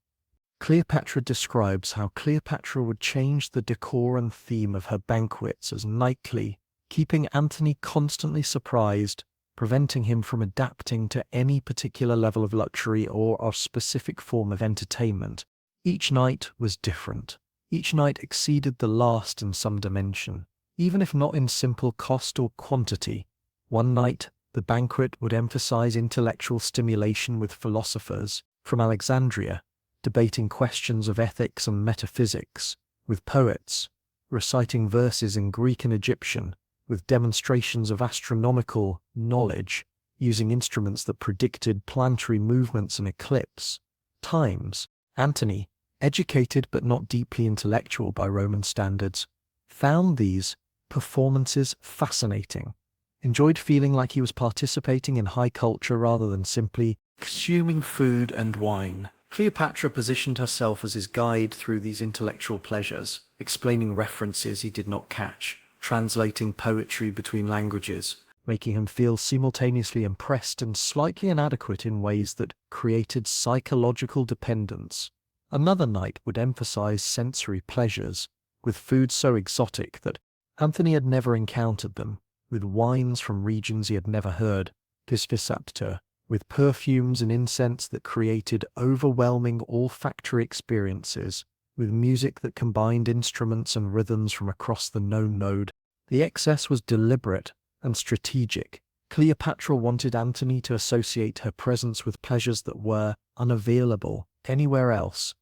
Cleopatra describes how Cleopatra would change the decor and theme of her banquets as nightly, keeping Antony constantly surprised, preventing him from adapting to any particular level of luxury or a specific form of entertainment. Each night was different. Each night exceeded the last in some dimension, even if not in simple cost or quantity. One night, the banquet would emphasize intellectual stimulation with philosophers from Alexandria, debating questions of ethics and metaphysics, with poets, reciting verses in Greek and Egyptian, with demonstrations of astronomical knowledge, using instruments that predicted planetary movements and eclipse times. Antony, educated but not deeply intellectual by Roman standards, found these performances fascinating, enjoyed feeling like he was participating in high culture rather than simply consuming food and wine. Cleopatra positioned herself as his guide through these intellectual pleasures, explaining references he did not catch, translating poetry between languages, making him feel simultaneously impressed and slightly inadequate in ways that created psychological dependence. Another night would emphasize sensory pleasures, with foods so exotic that Antony had never encountered them, with wines from regions he had never heard, Pisvisapta, with perfumes and incense that created overwhelming olfactory experiences, with music that combined instruments and rhythms from across the known node. The excess was deliberate and strategic. Cleopatra wanted Antony to associate her presence with pleasures that were unavailable anywhere else,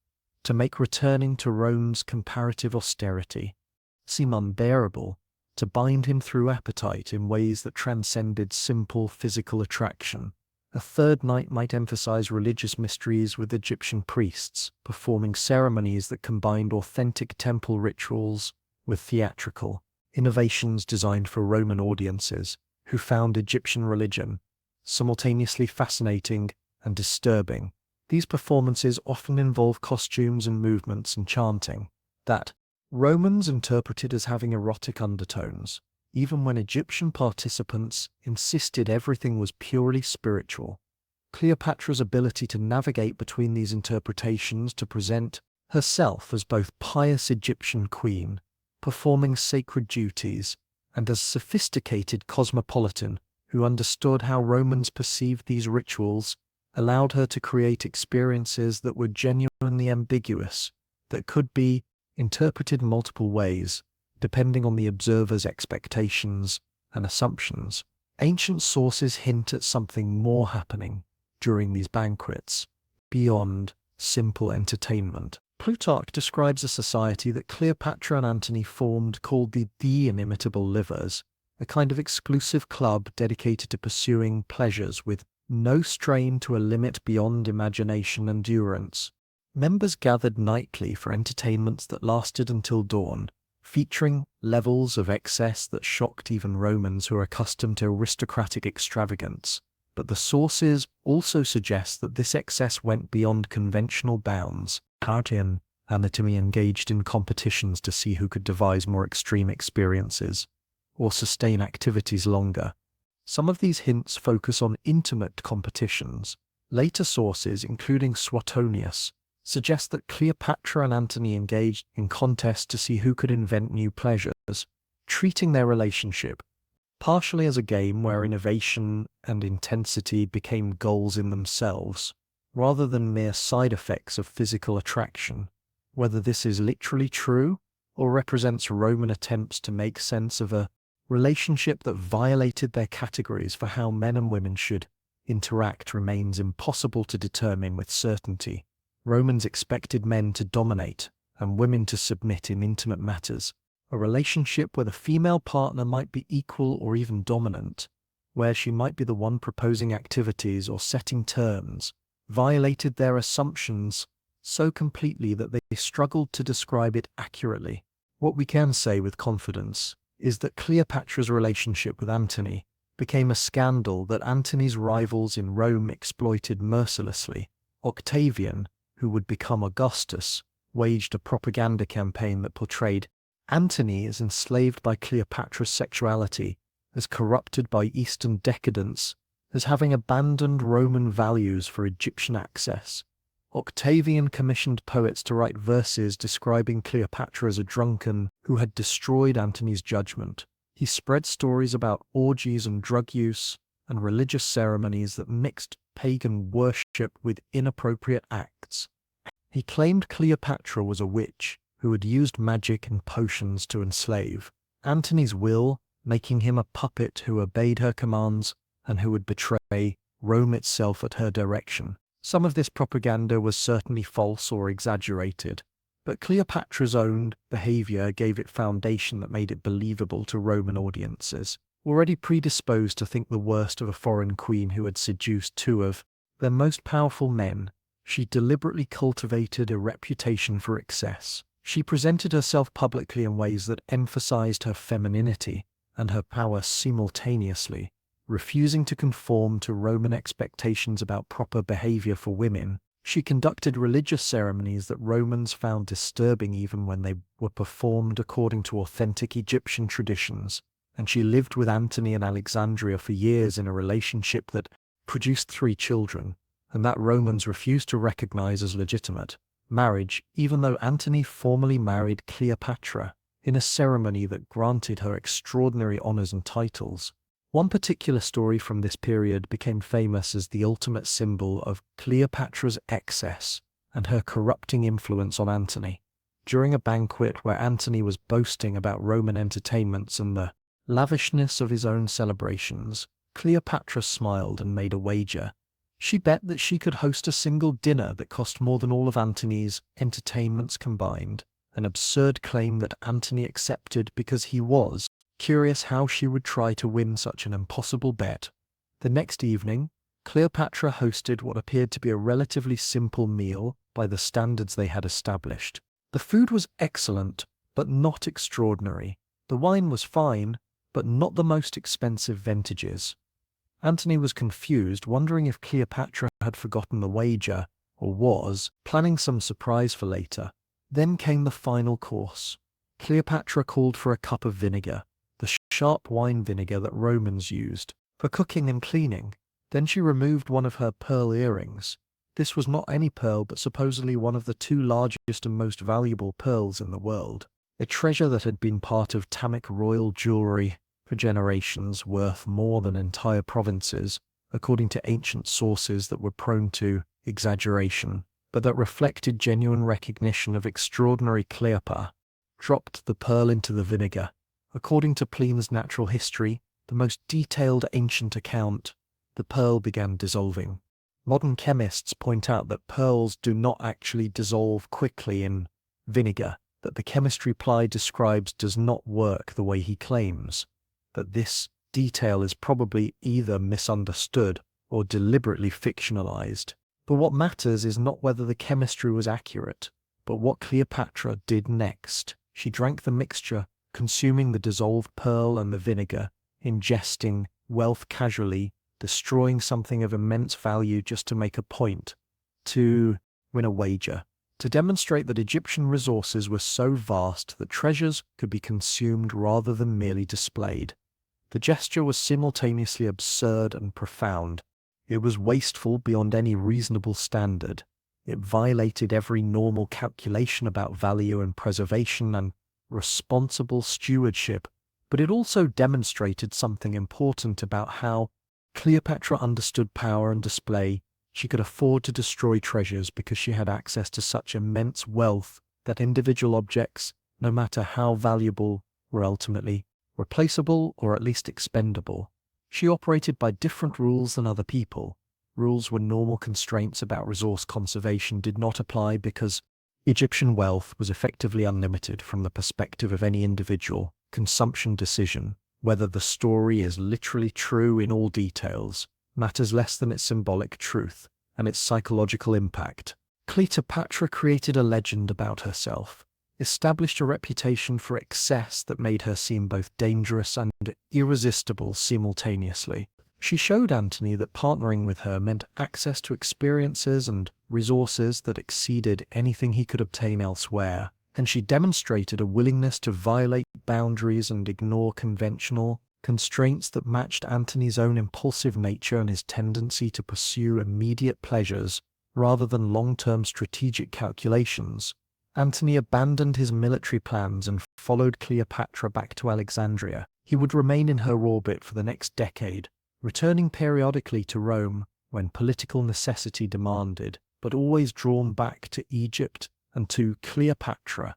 to make returning to Rome's comparative austerity seem unbearable, to bind him through appetite in ways that transcended simple physical attraction. A third night might emphasize religious mysteries with Egyptian priests, performing ceremonies that combined authentic temple rituals with theatrical innovations designed for Roman audiences who found Egyptian religion simultaneously fascinating and disturbing. These performances often involve costumes and movements and chanting that Romans interpreted as having erotic undertones, even when Egyptian participants insisted everything was purely spiritual. Cleopatra's ability to navigate between these interpretations to present herself as both pious Egyptian queen, performing sacred duties, and as sophisticated cosmopolitan who understood how Romans perceived these rituals, allowed her to create experiences that were genuinely ambiguous, that could be interpreted multiple ways, depending on the observer's expectations and assumptions. Ancient sources hint at something more happening during these banquets, beyond simple entertainment. Plutarch describes a society that Cleopatra and Antony formed called the Inimitable Livers, a kind of exclusive club dedicated to pursuing pleasures with no strain to a limit beyond imagination and endurance. Members gathered nightly for entertainments that lasted until dawn, featuring levels of excess that shocked even Romans who are accustomed to aristocratic extravagance. But the sources also suggest that this excess went beyond conventional bounds. Actium, Antony engaged in competitions to see who could devise more extreme experiences or sustain activities longer. Some of these hints focus on intimate competitions. Later sources, including Suetonius, suggest that Cleopatra and Antony engaged in contests to see who could invent new pleasures, treating their relationship partially as a game where innovation and intensity became goals in themselves, rather than mere side effects of physical attraction. Whether this is literally true or represents Roman attempts to make sense of a relationship that violated their categories for how men and women should interact remains impossible to determine with certainty. Romans expected men to dominate and women to submit in intimate matters. A relationship where the female partner might be equal or even dominant, where she might be the one proposing activities or setting terms, violated their assumptions so completely that they struggled to describe it accurately. What we can say with confidence is that Cleopatra's relationship with Antony became a scandal that Antony's rivals in Rome exploited mercilessly. Octavian, who would become Augustus, waged a propaganda campaign that portrayed Antony as enslaved by Cleopatra's sexuality, as corrupted by Eastern decadence, as having abandoned Roman values for Egyptian access. Octavian commissioned poets to write verses describing Cleopatra as a drunken who had destroyed Antony's judgment. He spread stories about orgies and drug use and religious ceremonies that mixed pagan worship with inappropriate acts. He claimed Cleopatra was a witch who who had used magic and potions to enslave. Antony's will, making him a puppet who obeyed her commands and who would betray Rome itself at her direction. Some of this propaganda was certainly false or exaggerated, but Cleopatra's own behavior gave it foundation that made it believable to Roman audiences, already predisposed to think the worst of a foreign queen who had seduced two of their most powerful men. She deliberately cultivated a reputation for excess. She presented herself publicly in ways that emphasized her femininity and her power simultaneously, refusing to conform to Roman expectations about proper behavior for women. She conducted religious ceremonies that Romans found disturbing even when they were performed according to authentic Egyptian traditions, and she lived with Antony in Alexandria for years in a relationship that produced 3 children, and that Romans refused to recognize as legitimate marriage, even though Antony formally married Cleopatra in a ceremony that granted her extraordinary honors and titles. One particular story from this period became famous as the ultimate symbol of Cleopatra's excess and her corrupting influence on Antony. During a banquet where Antony was boasting about Roman entertainments and the lavishness of his own celebrations, Cleopatra smiled and made a wager. She bet that she could host a single dinner that cost more than all of Antony's entertainments combined, an absurd claim that Antony accepted because he was curious how she would try to win such an impossible bet. The next evening, Cleopatra hosted what appeared to be a relatively simple meal by the standards they had established. The food was excellent, but not extraordinary. The wine was fine, but not the most expensive vintages. Antony was confused, wondering if Cleopatra had forgotten the wager, or was planning some surprise for later. Then came the final course. Cleopatra called for a cup of vinegar, the sharp wine vinegar that Romans used for cooking and cleaning. Then she removed one of her pearl earrings. This was not any pearl, but supposedly one of the 2 largest and most valuable pearls in the world, a treasure that had been part of Ptolemaic royal jewelry for generations, worth more than entire provinces, according to ancient sources that were prone to exaggeration, but that reflected genuine recognition of extraordinary. Cleopatra dropped the pearl into the vinegar. According to Pliny's Natural History, the most detailed ancient account, the pearl began dissolving. Modern chemists point out that pearls do not actually dissolve quickly in vinegar, that the chemistry Ply describes does not work the way he claims, that this detail is probably either misunderstood or deliberately fictionalized. But what matters is not whether the chemistry was accurate, but what Cleopatra did next. She drank the mixture, consuming the dissolved pearl and the vinegar, ingesting wealth casually, destroying something of immense value just to make a point, to win a wager, to demonstrate that Egyptian resources were so vast that treasures could be consumed rather than merely displayed. The gesture was simultaneously absurd and profound. It was wasteful beyond any reasonable standard. It violated every normal calculation about value and preservation and responsible stewardship, but it also demonstrated something important about how Cleopatra understood power and display. She could afford to destroy treasures because she had access to such immense wealth that individual objects, no matter how valuable, were ultimately replaceable or at least expendable. She operated by different rules than other people, rules where normal constraints about resource conservation did not apply because Egyptian wealth was effectively unlimited from the perspective of any individual consumption decision. Whether the story is literally true in all details matters less than its symbolic truth and its psychological impact. Cleopatra created a legend about herself, established a reputation for excess that made her seem both dangerous and irresistible simultaneously. She showed Antony that partnering with her meant access to experiences and resources that exceeded anything he could obtain elsewhere, and she demonstrated a willingness to violate boundaries and ignore conventional constraints that matched Antony's own impulsive nature and his tendency to pursue immediate pleasures rather than long-term strategic calculations. Antony abandoned his military plans and followed Cleopatra back to Alexandria. He would remain in her orbit for the next decade, returning periodically to Rome when political necessity demanded, but always drawn back to Egypt and to Cleopatra.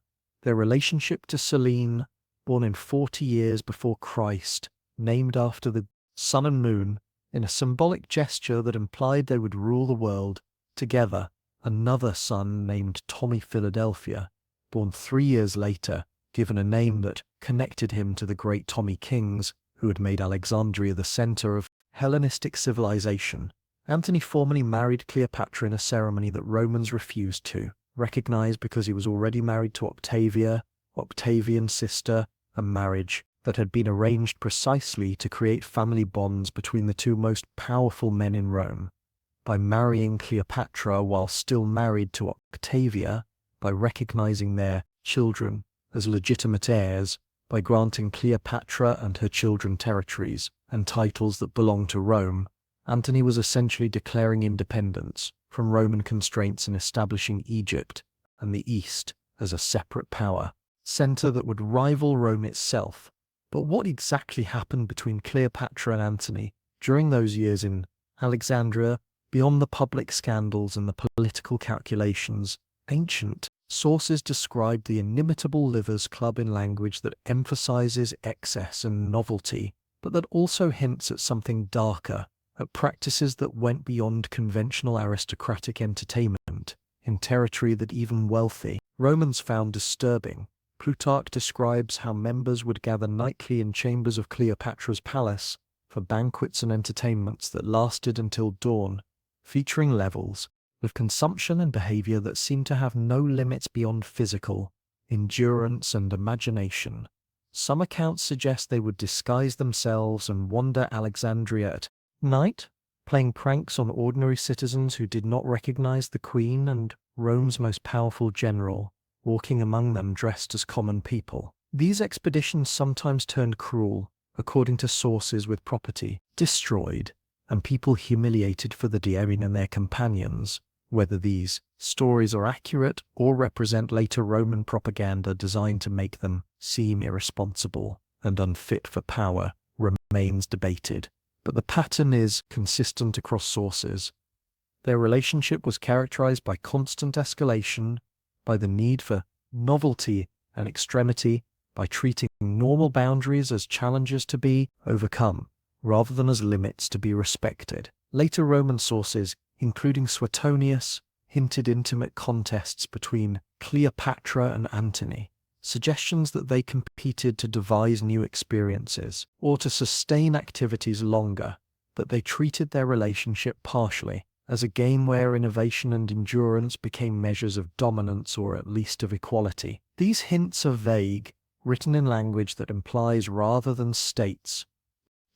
Their relationship to Selene, born in 40 years before Christ, named after the sun and moon, in a symbolic gesture that implied they would rule the world together. Another son named Tommy Philadelphia, born 3 years later, given a name that connected him to the great Tommy Kings, who had made Alexandria the center of Hellenistic civilization. Antony formally married Cleopatra in a ceremony that Romans refused to recognize because he was already married to Octavia, Octavian's sister, a marriage that had been arranged precisely to create family bonds between the two most powerful men in Rome. By marrying Cleopatra while still married to Octavia, by recognizing their children as legitimate heirs, by granting Cleopatra and her children territories and titles that belonged to Rome, Antony was essentially declaring independence from Roman constraints in establishing Egypt and the East as a separate power center that would rival Rome itself. But what exactly happened between Cleopatra and Antony during those years in Alexandria, beyond the public scandals and the political calculations? Ancient sources describe the Inimitable Livers Club in language that emphasizes excess and novelty, but that also hints at something darker, at practices that went beyond conventional aristocratic entertainment, in territory that even wealthy Romans found disturbing. Plutarch describes how members would gather nightly in chambers of Cleopatra's palace for banquets and entertainments that lasted until dawn, featuring levels of consumption and behavior that seemed to have no limits beyond physical endurance and imagination. Some accounts suggest they would disguise themselves and wander Alexandria at night, playing pranks on ordinary citizens who did not recognize the queen and Rome's most powerful general, walking among them dressed as common people. These expeditions sometimes turned cruel, according to sources, with property destroyed and people humiliated for the daring and their companions. Whether these stories are accurate or represent later Roman propaganda designed to make them seem irresponsible and unfit for power remains debated, but the pattern is consistent across sources. Their relationship was characterized by constant escalation, by the need for novelty and extremity, by treating normal boundaries as challenges to be overcome, rather than as limits to be respected. Later Roman sources, including Suetonius, hinted intimate contests between Cleopatra and Antony, suggestions that they competed to devise new experiences or to sustain activities longer, that they treated their relationship partially as a game where innovation and endurance became measures of dominance or at least of equality. These hints are vague, written in language that implies rather than states,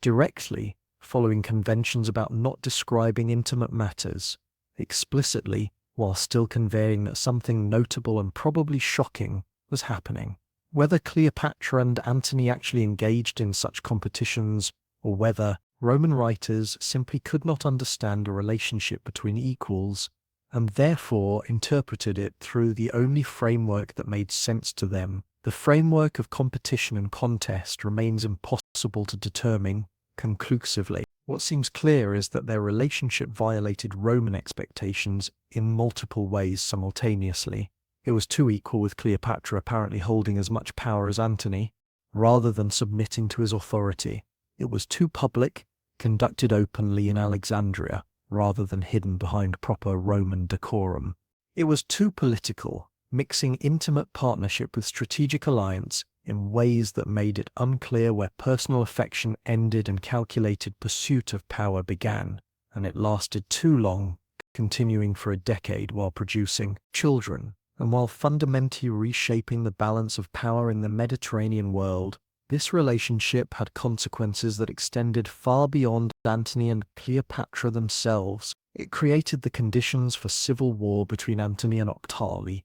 directly following conventions about not describing intimate matters explicitly, while still conveying that something notable and probably shocking was happening. Whether Cleopatra and Antony actually engaged in such competitions, or whether Roman writers simply could not understand a relationship between equals, and therefore interpreted it through the only framework that made sense to them, the framework of competition and contest, remains impossible to determine conclusively. What seems clear is that their relationship violated Roman expectations in multiple ways simultaneously. It was too equal, with Cleopatra apparently holding as much power as Antony, rather than submitting to his authority. It was too public, conducted openly in Alexandria, rather than hidden behind proper Roman decorum. It was too political, mixing intimate partnership with strategic alliance in ways that made it unclear where personal affection ended and calculated pursuit of power began, and it lasted too long, continuing for a decade while producing children, and while fundamentally reshaping the balance of power in the Mediterranean world. This relationship had consequences that extended far beyond Antony and Cleopatra themselves. It created the conditions for civil war between Antony and Octavia.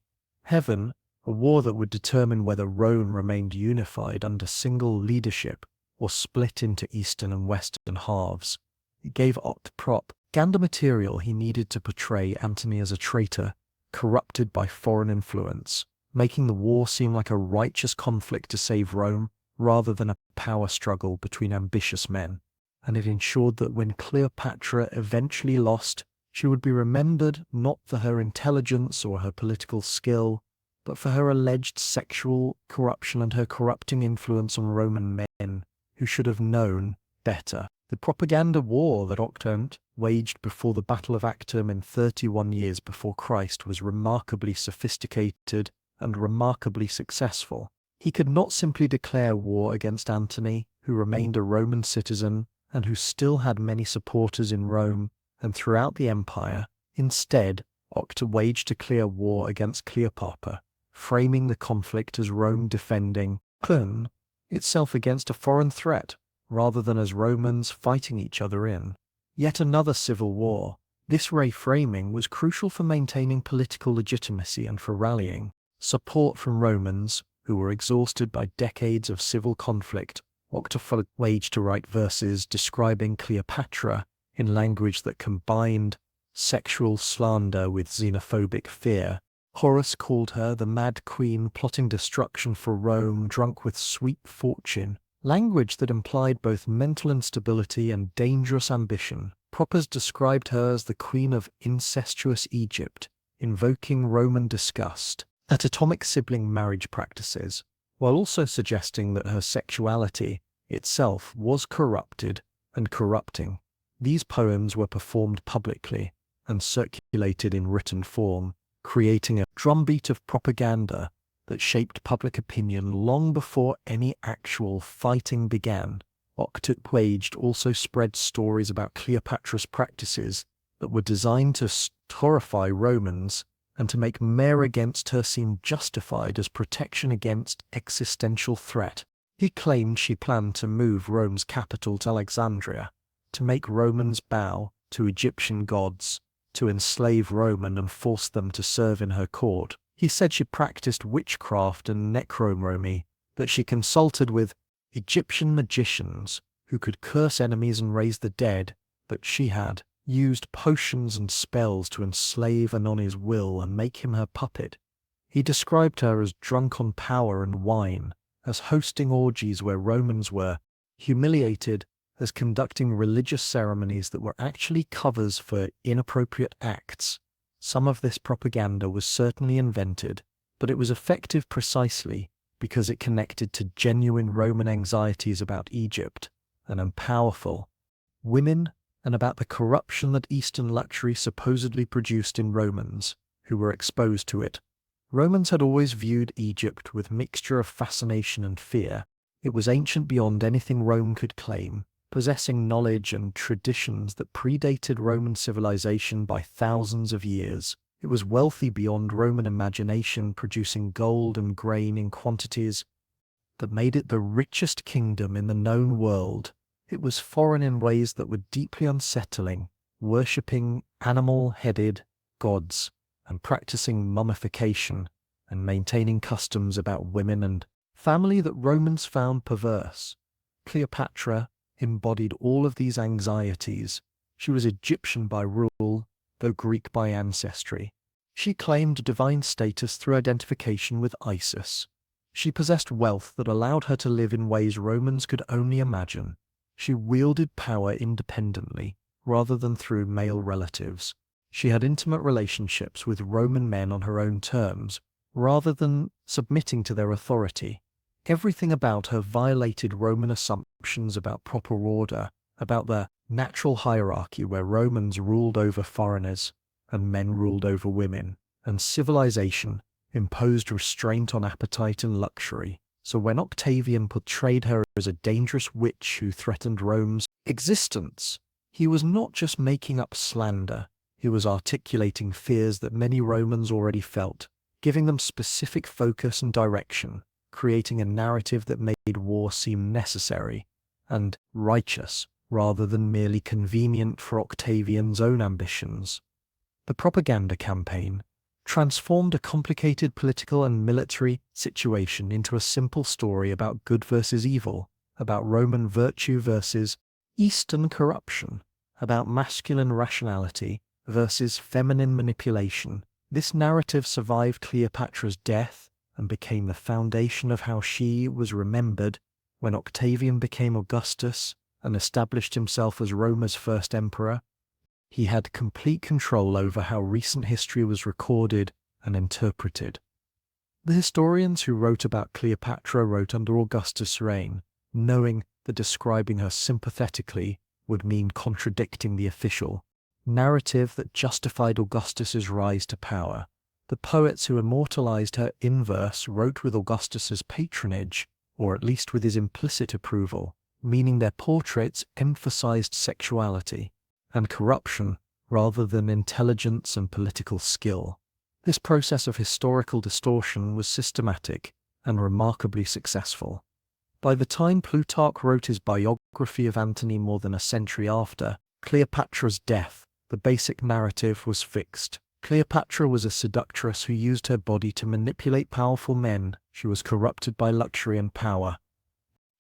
A war that would determine whether Rome remained unified under single leadership or split into eastern and western halves. It gave propaganda material he needed to portray Antony as a traitor, corrupted by foreign influence, making the war seem like a righteous conflict to save Rome rather than a power struggle between ambitious men. And it ensured that when Cleopatra eventually lost, she would be remembered not for her intelligence or her political skill, but for her alleged sexual corruption and her corrupting influence on Roman men who should have known better. The propaganda war that Octant waged before the Battle of Actium in 31 years before Christ was remarkably sophisticated and remarkably successful. He could not simply declare war against Antony, who remained a Roman citizen and who still had many supporters in Rome and throughout the empire. Instead, Octa waged a clear war against Cleopatra, framing the conflict as Rome defending itself against a foreign threat, rather than as Romans fighting each other in yet another civil war. This reframing was crucial for maintaining political legitimacy and for rallying support from Romans, who were exhausted by decades of civil conflict. Octa waged to write verses describing Cleopatra in language that combined sexual slander with xenophobic fear. Horace called her the mad queen plotting destruction for Rome, drunk with sweet fortune, language that implied both mental instability and dangerous ambition. Proper's described her as the queen of incestuous Egypt, invoking Roman disgust at atomic sibling marriage practices, while also suggesting that her sexuality itself was corrupted and corrupting. These poems were performed publicly and circulated in written form, creating a drumbeat of propaganda that shaped public opinion long before any actual fighting began. Octant waged also spread stories about Cleopatra's practices that were designed to horrify Romans and to make mare against her seem justified as protection against existential threat. He claimed she planned to move Rome's capital to Alexandria, to make Romans bow to Egyptian gods, to enslave Roman and force them to serve in her court. He said she practiced witchcraft and necromancy, that she consulted with Egyptian magicians who could curse enemies and raise the dead, but she had used potions and spells to enslave Antony's will and make him her puppet. He described her as drunk on power and wine, as hosting orgies where Romans were humiliated, as conducting religious ceremonies that were actually covers for inappropriate acts. Some of this propaganda was certainly invented, but it was effective precisely because it connected to genuine Roman anxieties about Egypt and powerful women, and about the corruption that Eastern luxury supposedly produced in Romans who were exposed to it. Romans had always viewed Egypt with mixture of fascination and fear. It was ancient beyond anything Rome could claim, possessing knowledge and traditions that predated Roman civilization by thousands of years. It was wealthy beyond Roman imagination, producing gold and grain in quantities that made it the richest kingdom in the known world. It was foreign in ways that were deeply unsettling, worshipping animal-headed gods and practicing mummification and maintaining customs about women and family that Romans found perverse. Cleopatra embodied all of these anxieties. She was Egyptian by rule, though Greek by ancestry. She claimed divine status through identification with Isis. She possessed wealth that allowed her to live in ways Romans could only imagine. She wielded power independently, rather than through male relatives. She had intimate relationships with Roman men on her own terms, rather than submitting to their authority. Everything about her violated Roman assumptions about proper order, about the natural hierarchy where Romans ruled over foreigners and men ruled over women, and civilization imposed restraint on appetite and luxury. So when Octavian portrayed her as a dangerous witch who threatened Rome's existence, he was not just making up slander, he was articulating fears that many Romans already felt, giving them specific focus and direction, creating a narrative that made war seem necessary and righteous, rather than merely convenient for Octavian's own ambitions. The propaganda campaign transformed a complicated political and military situation into a simple story about good versus evil, about Roman virtue versus Eastern corruption, about masculine rationality versus feminine manipulation. This narrative survived Cleopatra's death and became the foundation of how she was remembered when Octavian became Augustus and established himself as Rome's first emperor. He had complete control over how recent history was recorded and interpreted. The historians who wrote about Cleopatra wrote under Augustus' reign, knowing that describing her sympathetically would mean contradicting the official narrative that justified Augustus's rise to power. The poets who immortalized her in verse wrote with Augustus's patronage, or at least with his implicit approval, meaning their portraits emphasized sexuality and corruption rather than intelligence and political skill. This process of historical distortion was systematic and remarkably successful. By the time Plutarch wrote his biography of Antony more than a century after Cleopatra's death, the basic narrative was fixed. Cleopatra was a seductress who used her body to manipulate powerful men. She was corrupted by luxury and power.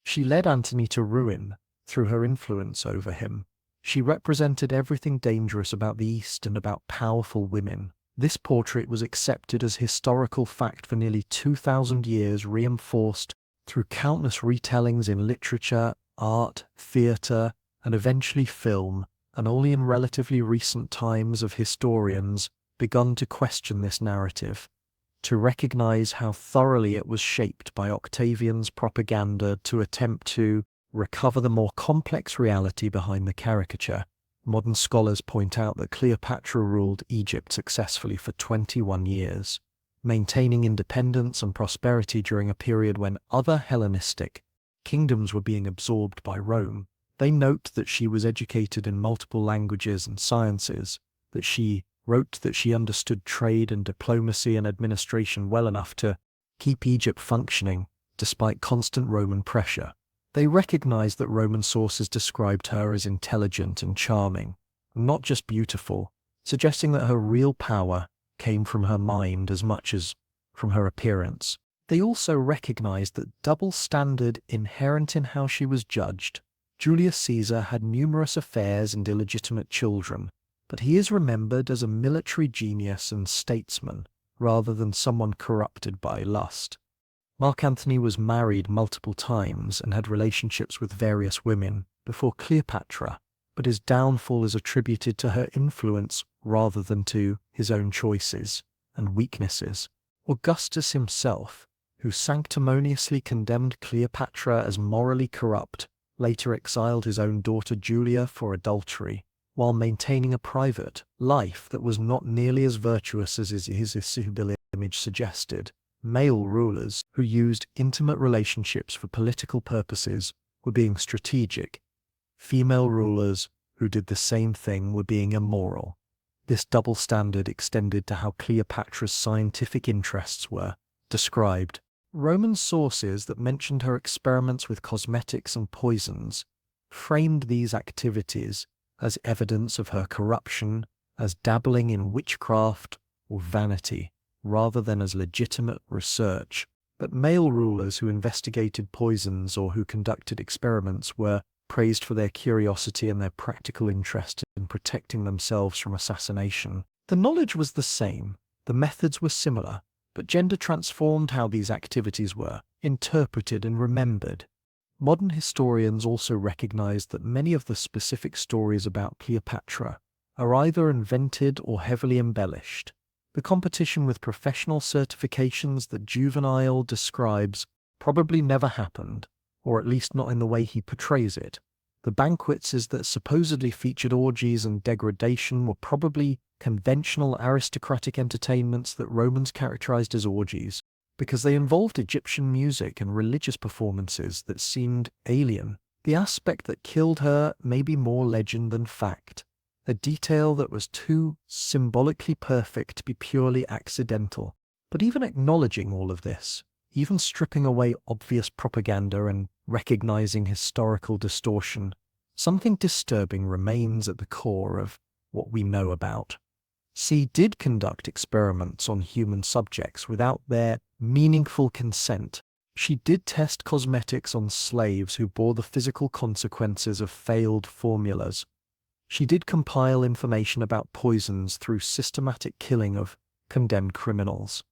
She led Antony to ruin through her influence over him. She represented everything dangerous about the East and about powerful women. This portrait was accepted as historical fact for nearly 2,000 years, reinforced through countless retellings in literature, art, theatre, and eventually film, and only in relatively recent times have historians begun to question this narrative, to recognize how thoroughly it was shaped by Octavian's propaganda to attempt to recover the more complex reality behind the caricature. Modern scholars point out that Cleopatra ruled Egypt successfully for 21 years, maintaining independence and prosperity during a period when other Hellenistic kingdoms were being absorbed by Rome. They note that she was educated in multiple languages and sciences, that she wrote that she understood trade and diplomacy and administration well enough to keep Egypt functioning despite constant Roman pressure. They recognized that Roman sources described her as intelligent and charming, not just beautiful, suggesting that her real power came from her mind as much as from her appearance. They also recognized the double standard inherent in how she was judged. Julius Caesar had numerous affairs and illegitimate children, but he is remembered as a military genius and statesman, rather than someone corrupted by lust. Mark Antony was married multiple times and had relationships with various women before Cleopatra, but his downfall is attributed to her influence rather than to his own choices and weaknesses. Augustus himself, who sanctimoniously condemned Cleopatra as morally corrupt, later exiled his own daughter Julia for adultery, while maintaining a private life that was not nearly as virtuous as his Isabel image suggested. Male rulers who used intimate relationships for political purposes were being strategic. Female rulers who did the same thing were being immoral. This double standard extended to how Cleopatra's scientific interests were described. Roman sources that mentioned her experiments with cosmetics and poisons framed these activities as evidence of her corruption, as dabbling in witchcraft or vanity, rather than as legitimate research. But male rulers who investigated poisons or who conducted experiments were praised for their curiosity and their practical interest in protecting themselves from assassination. The knowledge was the same, the methods were similar, but gender transformed how these activities were interpreted and remembered. Modern historians also recognize that many of the specific stories about Cleopatra are either invented or heavily embellished. The competition with professional certifications that Juvenal describes probably never happened, or at least not in the way he portrays it. The banquets that supposedly featured orgies and degradation were probably conventional aristocratic entertainments that Romans characterized as orgies, because they involved Egyptian music and religious performances that seemed alien. The aspect that killed her may be more legend than fact, a detail that was too symbolically perfect to be purely accidental. But even acknowledging all of this, even stripping away obvious propaganda and recognizing historical distortion, something disturbing remains at the core of what we know about. She did conduct experiments on human subjects without their meaningful consent. She did test cosmetics on slaves who bore the physical consequences of failed formulas. She did compile information about poisons through systematic killing of condemned criminals.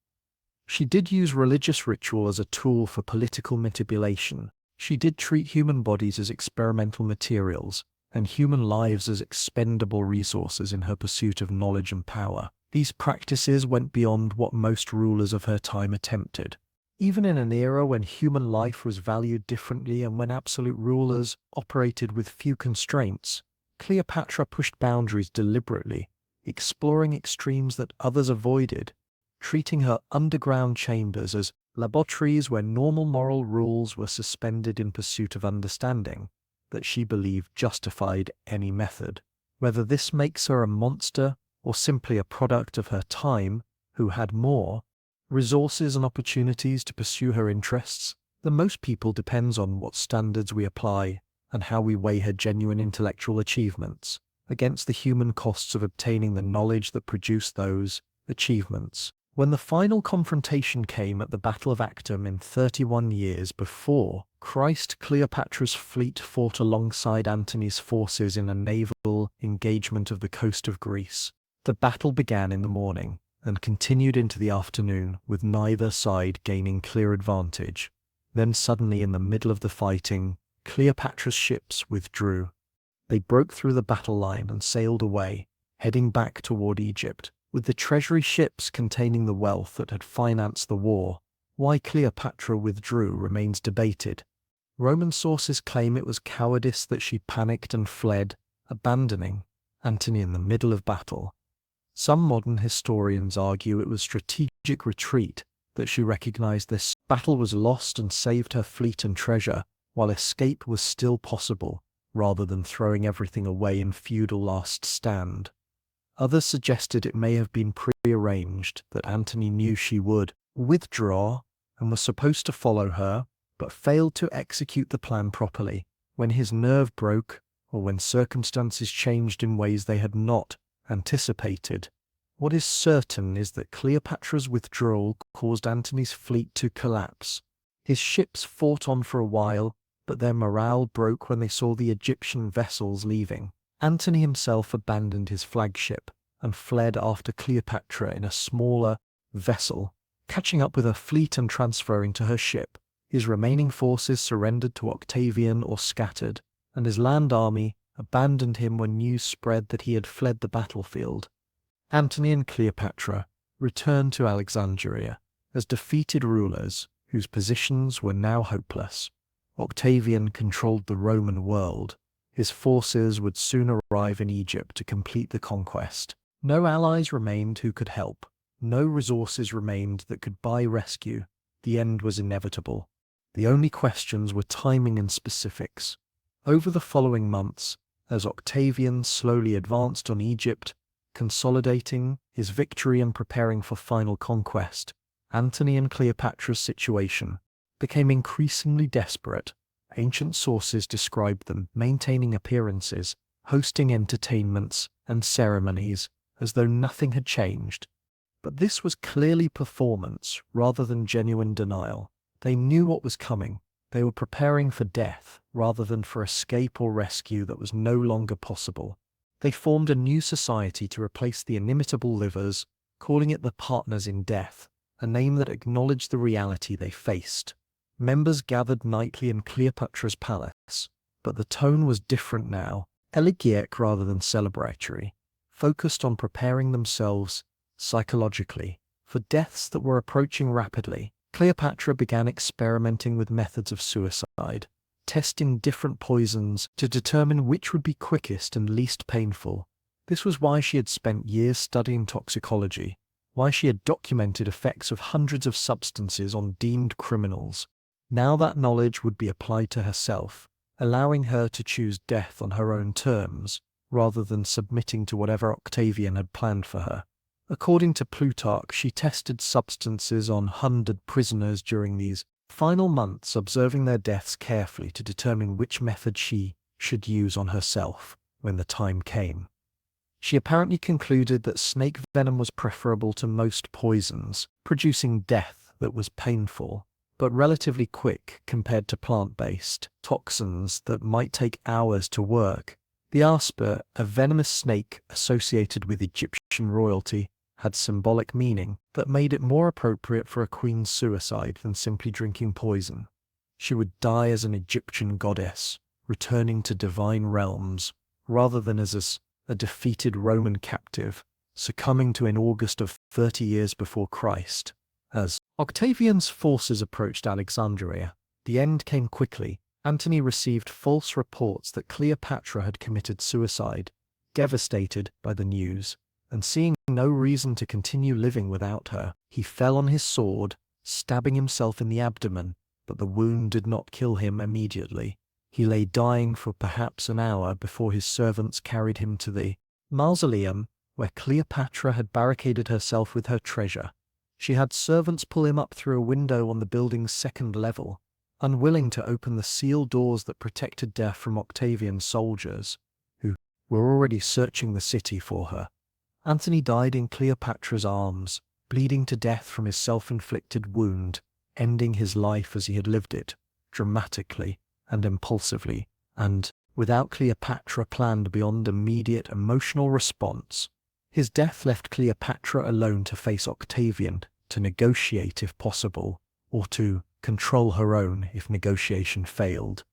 She did use religious ritual as a tool for political manipulation. She did treat human bodies as experimental materials, and human lives as expendable resources in her pursuit of knowledge and power. These practices went beyond what most rulers of her time attempted. Even in an era when human life was valued differently and when absolute rulers operated with few constraints, Cleopatra pushed boundaries deliberately, exploring extremes that others avoided, treating her underground chambers as laboratories where normal moral rules were suspended in pursuit of understanding that she believed justified any method. Whether this makes her a monster or simply a product of her time, who had more resources and opportunities to pursue her interests than most people, depends on what standards we apply and how we weigh her genuine intellectual achievements against the human costs of obtaining the knowledge that produced those achievements. When the final confrontation came at the Battle of Actium in 31 years before Christ, Cleopatra's fleet fought alongside Antony's forces in a naval engagement of the coast of Greece. The battle began in the morning and continued into the afternoon, with neither side gaining clear advantage. Then suddenly, in the middle of the fighting, Cleopatra's ships withdrew. They broke through the battle line and sailed away, heading back toward Egypt, with the treasury ships containing the wealth that had financed the war. Why Cleopatra withdrew remains debated. Roman sources claim it was cowardice that she panicked and fled, abandoning Antony in the middle of battle. Some modern historians argue it was strategic retreat, that she recognized this battle was lost and saved her fleet and treasure, while escape was still possible, rather than throwing everything away in feudal last stand. Others suggested it may have been prearranged, that Antony knew she would withdraw and was supposed to follow her, but failed to execute the plan properly when his nerve broke or when circumstances changed in ways they had not anticipated. What is certain is that Cleopatra's withdrawal caused Antony's fleet to collapse. His ships fought on for a while, but their morale broke when they saw the Egyptian vessels leaving. Antony himself abandoned his flagship and fled after Cleopatra in a smaller vessel, catching up with her fleet and transferring to her ship. His remaining forces surrendered to Octavian or scattered, and his land army abandoned him when news spread that he had fled the battlefield. Antony and Cleopatra returned to Alexandria as defeated rulers whose positions were now hopeless. Octavian controlled the Roman world. His forces would soon arrive in Egypt to complete the conquest. No allies remained who could help. No resources remained that could buy rescue. The end was inevitable. The only questions were timing and specifics. Over the following months, as Octavian slowly advanced on Egypt, consolidating his victory and preparing for final conquest, Antony and Cleopatra's situation became increasingly desperate. Ancient sources described them maintaining appearances, hosting entertainments and ceremonies as though nothing had changed. But this was clearly performance rather than genuine denial. They knew what was coming. They were preparing for death rather than for escape or rescue that was no longer possible. They formed a new society to replace the Inimitable livers, calling it the Partners in Death, a name that acknowledged the reality they faced. Members gathered nightly in Cleopatra's palace, but the tone was different now, elegiac rather than celebratory, focused on preparing themselves psychologically for deaths that were approaching rapidly. Cleopatra began experimenting with methods of suicide, testing different poisons to determine which would be quickest and least painful. This was why she had spent years studying toxicology, why she had documented effects of hundreds of substances on deemed criminals. Now that knowledge would be applied to herself, allowing her to choose death on her own terms, rather than submitting to whatever Octavian had planned for her. According to Plutarch, she tested substances on 100 prisoners during these final months, observing their deaths carefully to determine which method she should use on herself when the time came. She apparently concluded that snake venom was preferable to most poisons, producing death that was painful, but relatively quick compared to plant-based toxins that might take hours to work. The asper, a venomous snake associated with Egyptian royalty, had symbolic meaning that made it more appropriate for a queen's suicide than simply drinking poison. She would die as an Egyptian goddess, returning to divine realms rather than as a defeated Roman captive, succumbing to in August of 30 years before Christ. As Octavian's forces approached Alexandria, the end came quickly. Antony received false reports that Cleopatra had committed suicide. Devastated by the news, and seeing no reason to continue living without her, he fell on his sword, stabbing himself in the abdomen, but the wound did not kill him immediately. He lay dying for perhaps an hour before his servants carried him to the mausoleum, where Cleopatra had barricaded herself with her treasure. She had servants pull him up through a window on the building's second level, unwilling to open the sealed doors that protected death from Octavian's soldiers, who were already searching the city for her. Antony died in Cleopatra's arms, bleeding to death from his self-inflicted wound, ending his life as he had lived it, dramatically and impulsively, and without Cleopatra planned beyond immediate emotional response. His death left Cleopatra alone to face Octavian, to negotiate if possible, or to control her own if negotiation failed.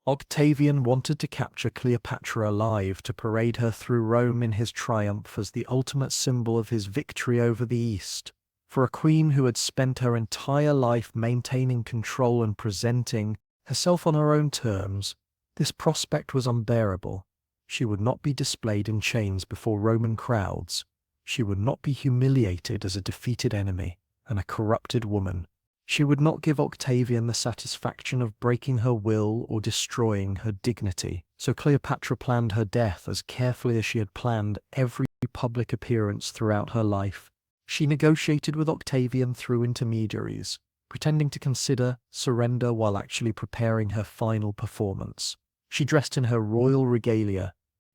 Octavian wanted to capture Cleopatra alive to parade her through Rome in his triumph as the ultimate symbol of his victory over the East. For a queen who had spent her entire life maintaining control and presenting herself on her own terms, this prospect was unbearable. She would not be displayed in chains before Roman crowds. She would not be humiliated as a defeated enemy and a corrupted woman. She would not give Octavian the satisfaction of breaking her will or destroying her dignity. So Cleopatra planned her death as carefully as she had planned every public appearance throughout her life. She negotiated with Octavian through intermediaries, pretending to consider surrender while actually preparing her final performance. She dressed in her royal regalia,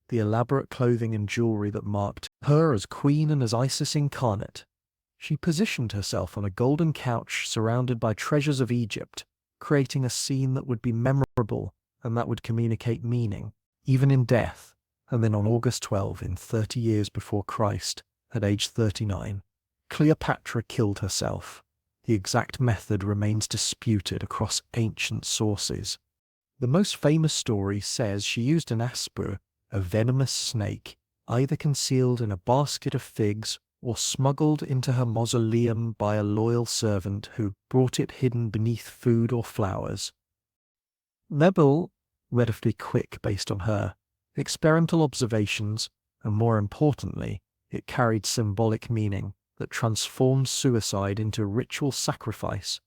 the elaborate clothing and jewelry that marked her as queen and as Isis incarnate. She positioned herself on a golden couch surrounded by treasures of Egypt, creating a scene that would be memorable and that would communicate meaning, even in death. And then on August 12, in 30 years before Christ, at age 39, Cleopatra killed herself. The exact method remains disputed across ancient sources. The most famous story says she used an asper, a venomous snake, either concealed in a basket of figs or smuggled into her mausoleum by a loyal servant who brought it hidden beneath food or flowers. Nebel, relatively quick based on her experimental observations, and more importantly, it carried symbolic meaning that transformed suicide into ritual sacrifice.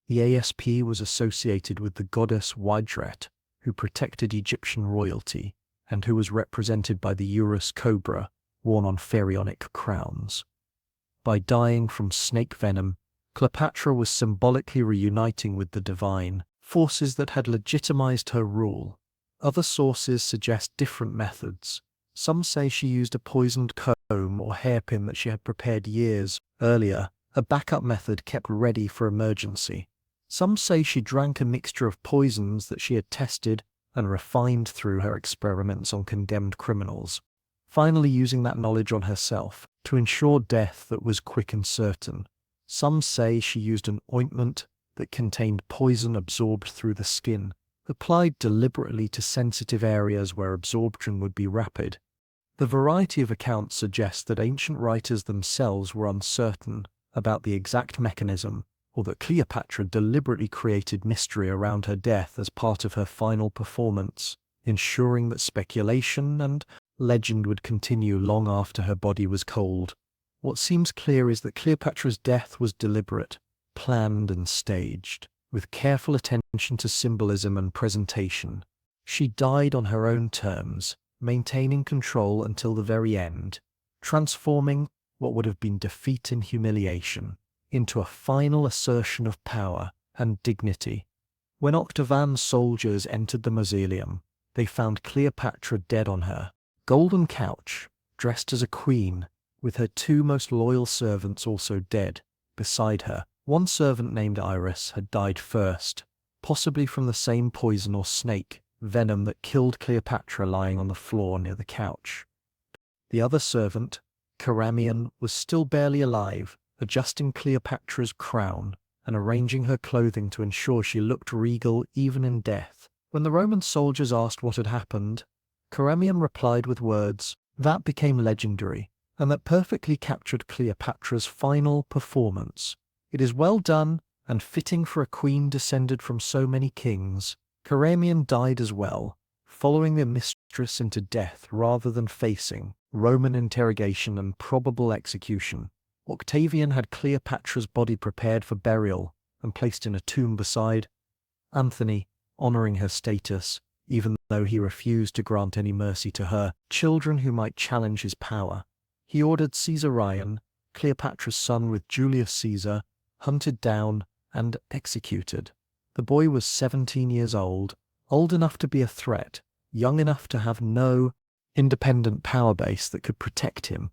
The ASP was associated with the goddess Wadret, who protected Egyptian royalty, and who was represented by the Urus cobra, worn on pharaonic crowns. By dying from snake venom, Cleopatra was symbolically reuniting with the divine, forces that had legitimized her rule. Other sources suggest different methods. Some say she used a poisoned comb or hairpin that she had prepared years earlier, a backup method kept ready for emergency. Some say she drank a mixture of poisons that she had tested and refined through her experiments on condemned criminals, finally using that knowledge on herself to ensure death that was quick and certain. Some say she used an ointment that contained poison absorbed through the skin, applied deliberately to sensitive areas where absorption would be rapid. The variety of accounts suggests that ancient writers themselves were uncertain about the exact mechanism, or that Cleopatra deliberately created mystery around her death as part of her final performance, ensuring that speculation and legend would continue long after her body was cold. What seems clear is that Cleopatra's death was deliberate, planned and staged, with careful attention to symbolism and presentation. She died on her own terms, maintaining control until the very end, transforming what would have been defeat and humiliation into a final assertion of power and dignity. When Octavian's soldiers entered the mausoleum, they found Cleopatra dead on her golden couch, dressed as a queen, with her two most loyal servants also dead beside her. One servant named Iris had died first, possibly from the same poison or snake venom that killed Cleopatra lying on the floor near the couch. The other servant, Caramian, was still barely alive, adjusting Cleopatra's crown and arranging her clothing to ensure she looked regal even in death. When the Roman soldiers asked what had happened, Charmian replied with words that became legendary and that perfectly captured Cleopatra's final performance. "It is well done and fitting for a queen descended from so many kings." Charmian died as well, following their mistress into death rather than facing Roman interrogation and probable execution. Octavian had Cleopatra's body prepared for burial and placed in a tomb beside Antony, honoring her status, even though he refused to grant any mercy to her children who might challenge his power. He ordered Caesarion, Cleopatra's son with Julius Caesar, hunted down and executed. The boy was 17 years old enough to be a threat, young enough to have no independent power base that could protect him.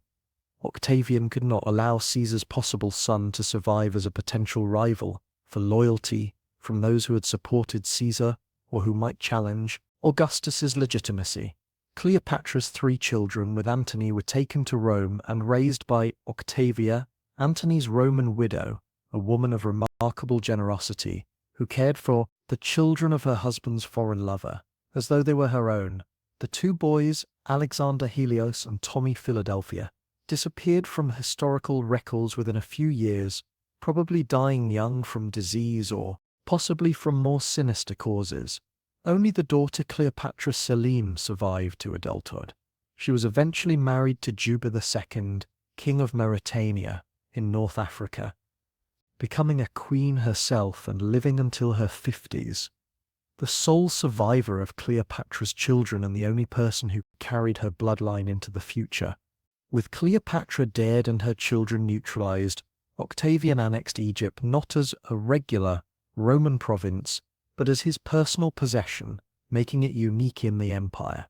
Octavian could not allow Caesar's possible son to survive as a potential rival for loyalty from those who had supported Caesar or who might challenge Augustus's legitimacy. Cleopatra's 3 children with Antony were taken to Rome and raised by Octavia, Antony's Roman widow, a woman of remarkable generosity, who cared for the children of her husband's foreign lover, as though they were her own. The 2 boys, Alexander Helios and Tommy Philadelphia, disappeared from historical records within a few years, probably dying young from disease or possibly from more sinister causes. Only the daughter Cleopatra Selene survived to adulthood. She was eventually married to Juba II, king of Mauritania in North Africa, becoming a queen herself and living until her 50s. The sole survivor of Cleopatra's children and the only person who carried her bloodline into the future. With Cleopatra dead and her children neutralized, Octavian annexed Egypt not as a regular Roman province, but as his personal possession, making it unique in the empire.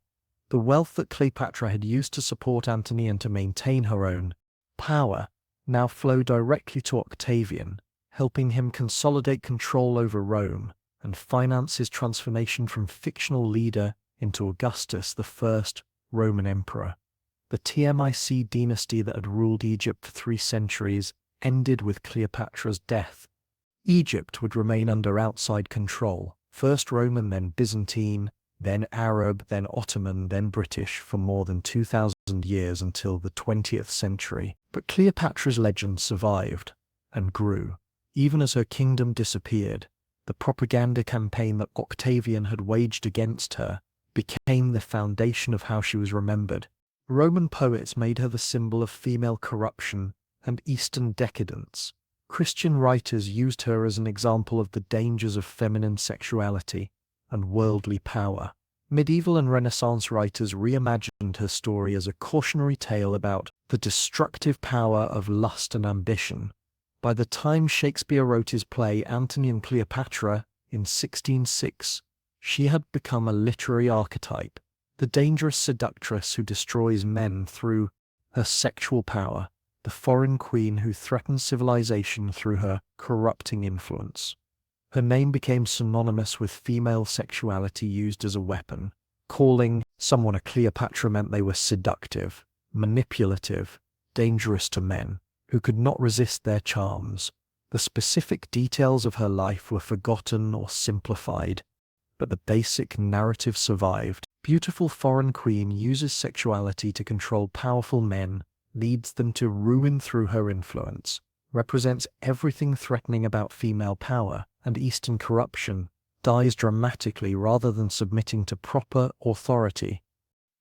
The wealth that Cleopatra had used to support Antony and to maintain her own power now flowed directly to Octavian, helping him consolidate control over Rome and finance his transformation from fictional leader into Augustus, the first Roman emperor. The Ptolemaic dynasty that had ruled Egypt for 3 centuries ended with Cleopatra's death. Egypt would remain under outside control, first Roman, then Byzantine, then Arab, then Ottoman, then British, for more than 2,000 years until the 20th century. But Cleopatra's legend survived and grew. Even as her kingdom disappeared, the propaganda campaign that Octavian had waged against her became the foundation of how she was remembered. Roman poets made her the symbol of female corruption and Eastern decadence. Christian writers used her as an example of the dangers of feminine sexuality and worldly power. Medieval and Renaissance writers reimagined her story as a cautionary tale about the destructive power of lust and ambition. By the time Shakespeare wrote his play Antony and Cleopatra in 1606, she had become a literary archetype, the dangerous seductress who destroys men through her sexual power, the foreign queen who threatens civilization through her corrupting influence. Her name became synonymous with female sexuality used as a weapon. Calling someone a Cleopatra meant they were seductive, manipulative, dangerous to men who could not resist their charms. The specific details of her life were forgotten or simplified, but the basic narrative survived. Beautiful foreign queen uses sexuality to control powerful men, leads them to ruin through her influence, represents everything threatening about female power and Eastern corruption, dies dramatically rather than submitting to proper authority.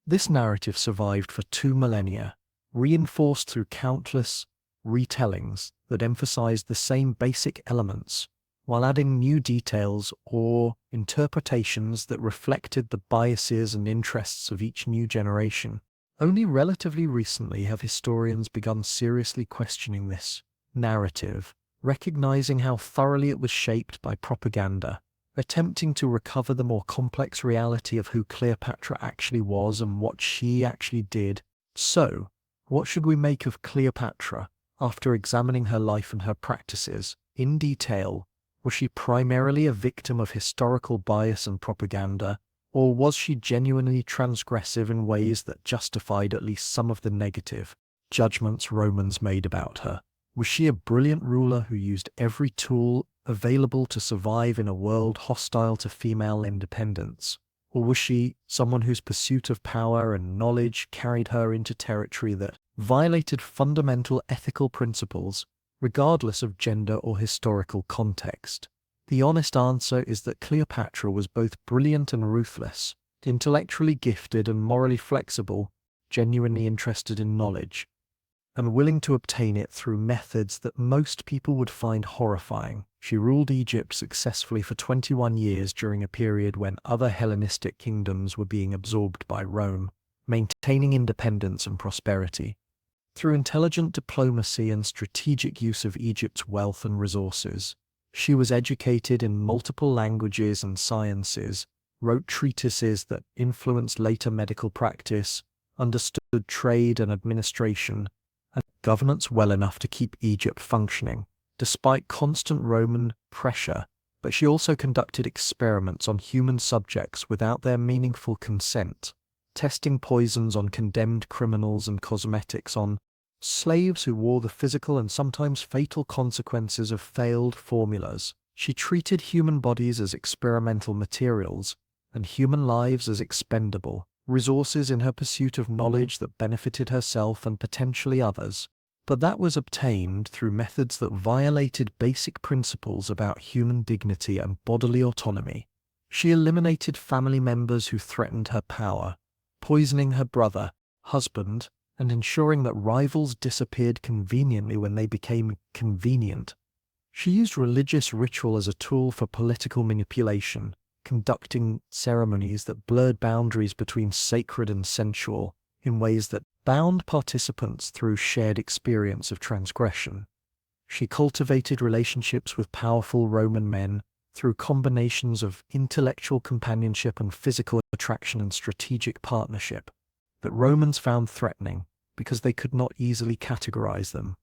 This narrative survived for 2 millennia, reinforced through countless retellings that emphasized the same basic elements, while adding new details or interpretations that reflected the biases and interests of each new generation. Only relatively recently have historians begun seriously questioning this narrative, recognizing how thoroughly it was shaped by propaganda, attempting to recover the more complex reality of who Cleopatra actually was and what she actually did. So, what should we make of Cleopatra after examining her life and her practices in detail? Was she primarily a victim of historical bias and propaganda, or was she genuinely transgressive in ways that justified at least some of the negative judgments Romans made about her? Was she a brilliant ruler who used every tool available to survive in a world hostile to female independence? Or was she someone whose pursuit of power and knowledge carried her into territory that violated fundamental ethical principles, regardless of gender or historical context? The honest answer is that Cleopatra was both brilliant and ruthless, intellectually gifted and morally flexible, genuinely interested in knowledge, and willing to obtain it through methods that most people would find horrifying. She ruled Egypt successfully for 21 years during a period when other Hellenistic kingdoms were being absorbed by Rome, maintaining independence and prosperity. Through intelligent diplomacy and strategic use of Egypt's wealth and resources, she was educated in multiple languages and sciences, wrote treatises that influenced later medical practice, understood trade and administration, and governance well enough to keep Egypt functioning, despite constant Roman pressure. But she also conducted experiments on human subjects without their meaningful consent, testing poisons on condemned criminals and cosmetics on slaves who wore the physical and sometimes fatal consequences of failed formulas. She treated human bodies as experimental materials and human lives as expendable resources in her pursuit of knowledge that benefited herself and potentially others. But that was obtained through methods that violated basic principles about human dignity and bodily autonomy. She eliminated family members who threatened her power, poisoning her brother, husband, and ensuring that rivals disappeared conveniently when they became convenient. She used religious ritual as a tool for political manipulation, conducting ceremonies that blurred boundaries between sacred and sensual in ways that bound participants through shared experience of transgression. She cultivated relationships with powerful Roman men through combinations of intellectual companionship and physical attraction and strategic partnership that Romans found threatening because they could not easily categorize them.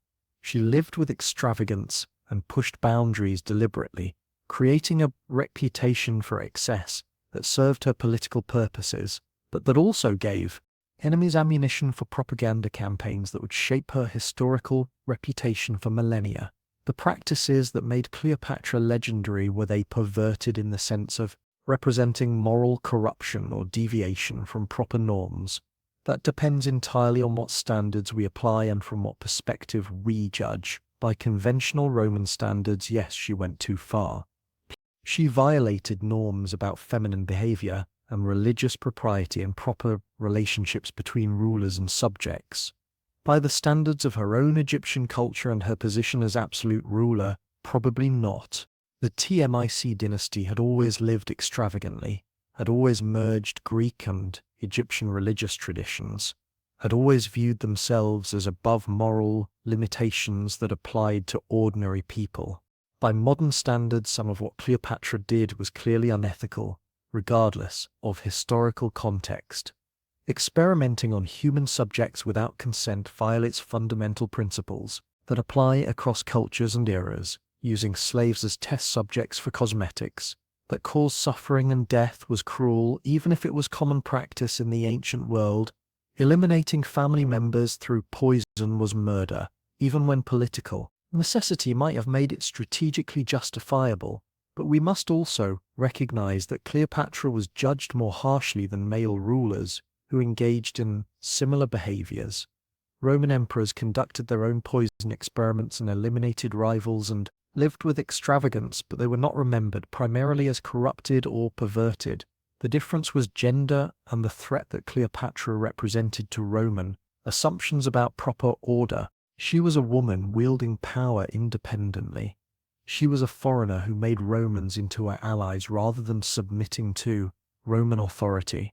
She lived with extravagance and pushed boundaries deliberately, creating a reputation for excess that served her political purposes, but that also gave enemies ammunition for propaganda campaigns that would shape her historical reputation for millennia. The practices that made Cleopatra legendary were they perverted in the sense of representing moral corruption or deviation from proper norms. That depends entirely on what standards we apply and from what perspective we judge. By conventional Roman standards, yes, she went too far. She violated norms about feminine behavior and religious propriety and proper relationships between rulers and subjects. By the standards of her own Egyptian culture and her position as absolute ruler, probably not. The Ptolemaic dynasty had always lived extravagantly, had always merged Greek and Egyptian religious traditions, had always viewed themselves as above moral limitations that applied to ordinary people. By modern standards, some of what Cleopatra did was clearly unethical, regardless of historical context. Experimenting on human subjects without consent violates fundamental principles that apply across cultures and eras. Using slaves as test subjects for cosmetics that caused suffering and death was cruel, even if it was common practice in the ancient world. Eliminating family members through poison was murder, even when political necessity might have made it strategically justifiable. But we must also recognize that Cleopatra was judged more harshly than male rulers who engaged in similar behaviors. Roman emperors conducted their own poison experiments and eliminated rivals and lived with extravagance, but they were not remembered, primarily as corrupted or perverted. The difference was gender and the threat that Cleopatra represented to Roman assumptions about proper order. She was a woman wielding power independently. She was a foreigner who made Romans into her allies rather than submitting to Roman authority.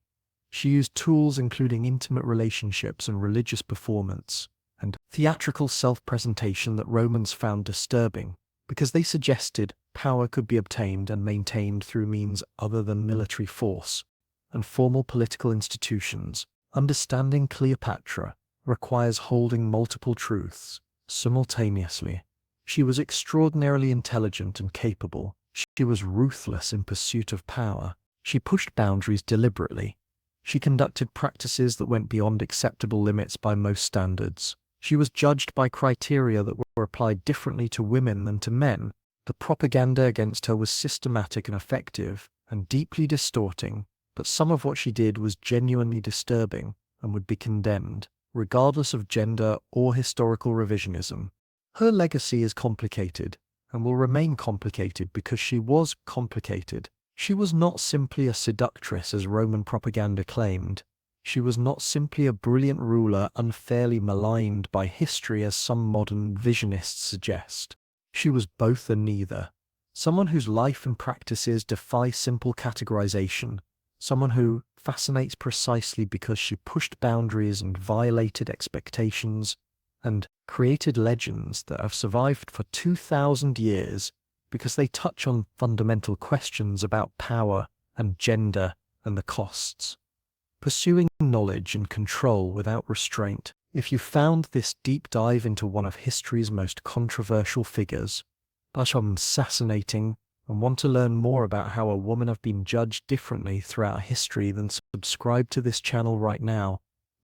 She used tools including intimate relationships and religious performance, and theatrical self-presentation that Romans found disturbing, because they suggested power could be obtained and maintained through means other than military force and formal political institutions. Understanding Cleopatra requires holding multiple truths simultaneously. She was extraordinarily intelligent and capable. She was ruthless in pursuit of power. She pushed boundaries deliberately. She conducted practices that went beyond acceptable limits by most standards. She was judged by criteria that were applied differently to women than to men. The propaganda against her was systematic and effective, and deeply distorting, but some of what she did was genuinely disturbing and would be condemned, regardless of gender or historical revisionism. Her legacy is complicated, and will remain complicated because she was complicated. She was not simply a seductress as Roman propaganda claimed. She was not simply a brilliant ruler unfairly maligned by history as some modern visionists suggest. She was both and neither. Someone whose life and practices defy simple categorization. Someone who fascinates precisely because she pushed boundaries and violated expectations, and created legends that have survived for 2,000 years because they touch on fundamental questions about power and gender and the costs. Pursuing knowledge and control without restraint. If you found this deep dive into one of history's most controversial figures, but fascinating, and want to learn more about how a woman have been judged differently throughout history, then subscribe to this channel right now.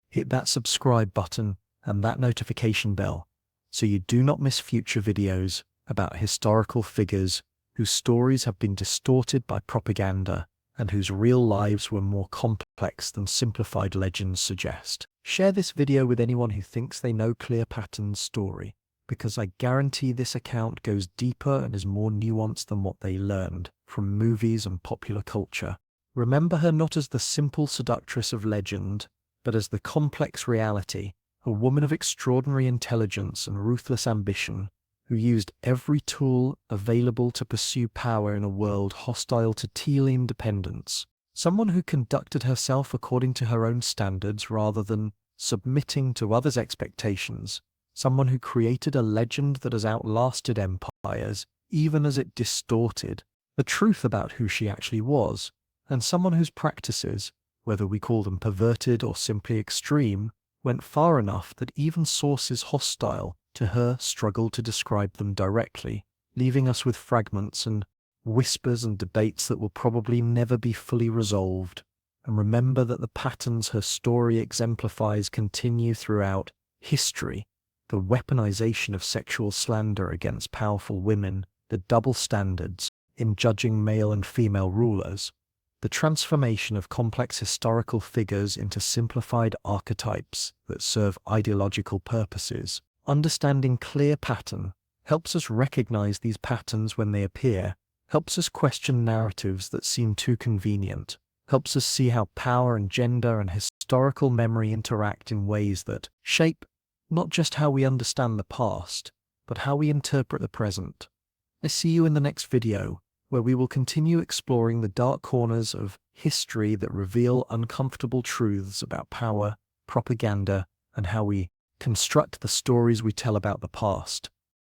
Hit that subscribe button and that notification bell so you do not miss future videos about historical figures whose stories have been distorted by propaganda and whose real lives were more complex than simplified legends suggest. Share this video with anyone who thinks they know Cleopatra's story, because I guarantee this account goes deeper and is more nuanced than what they learned from movies and popular culture. Remember her not as the simple seductress of legend, but as the complex reality, a woman of extraordinary intelligence and ruthless ambition, who used every tool available to pursue power in a world hostile to Teal independence. Someone who conducted herself according to her own standards rather than submitting to others' expectations. Someone who created a legend that has outlasted empires, even as it distorted the truth about who she actually was, and someone whose practices, whether we call them perverted or simply extreme, went far enough that even sources hostile to her struggled to describe them directly, leaving us with fragments and whispers and debates that will probably never be fully resolved. And remember that the patterns her story exemplifies continue throughout history. The weaponization of sexual slander against powerful women, the double standards in judging male and female rulers, the transformation of complex historical figures into simplified archetypes that serve ideological purposes. Understanding clear pattern helps us recognize these patterns when they appear, helps us question narratives that seem too convenient, helps us see how power and gender and historical memory interact in ways that shape not just how we understand the past, but how we interpret the present. I see you in the next video, where we will continue exploring the dark corners of history that reveal uncomfortable truths about power, propaganda, and how we construct the stories we tell about the past.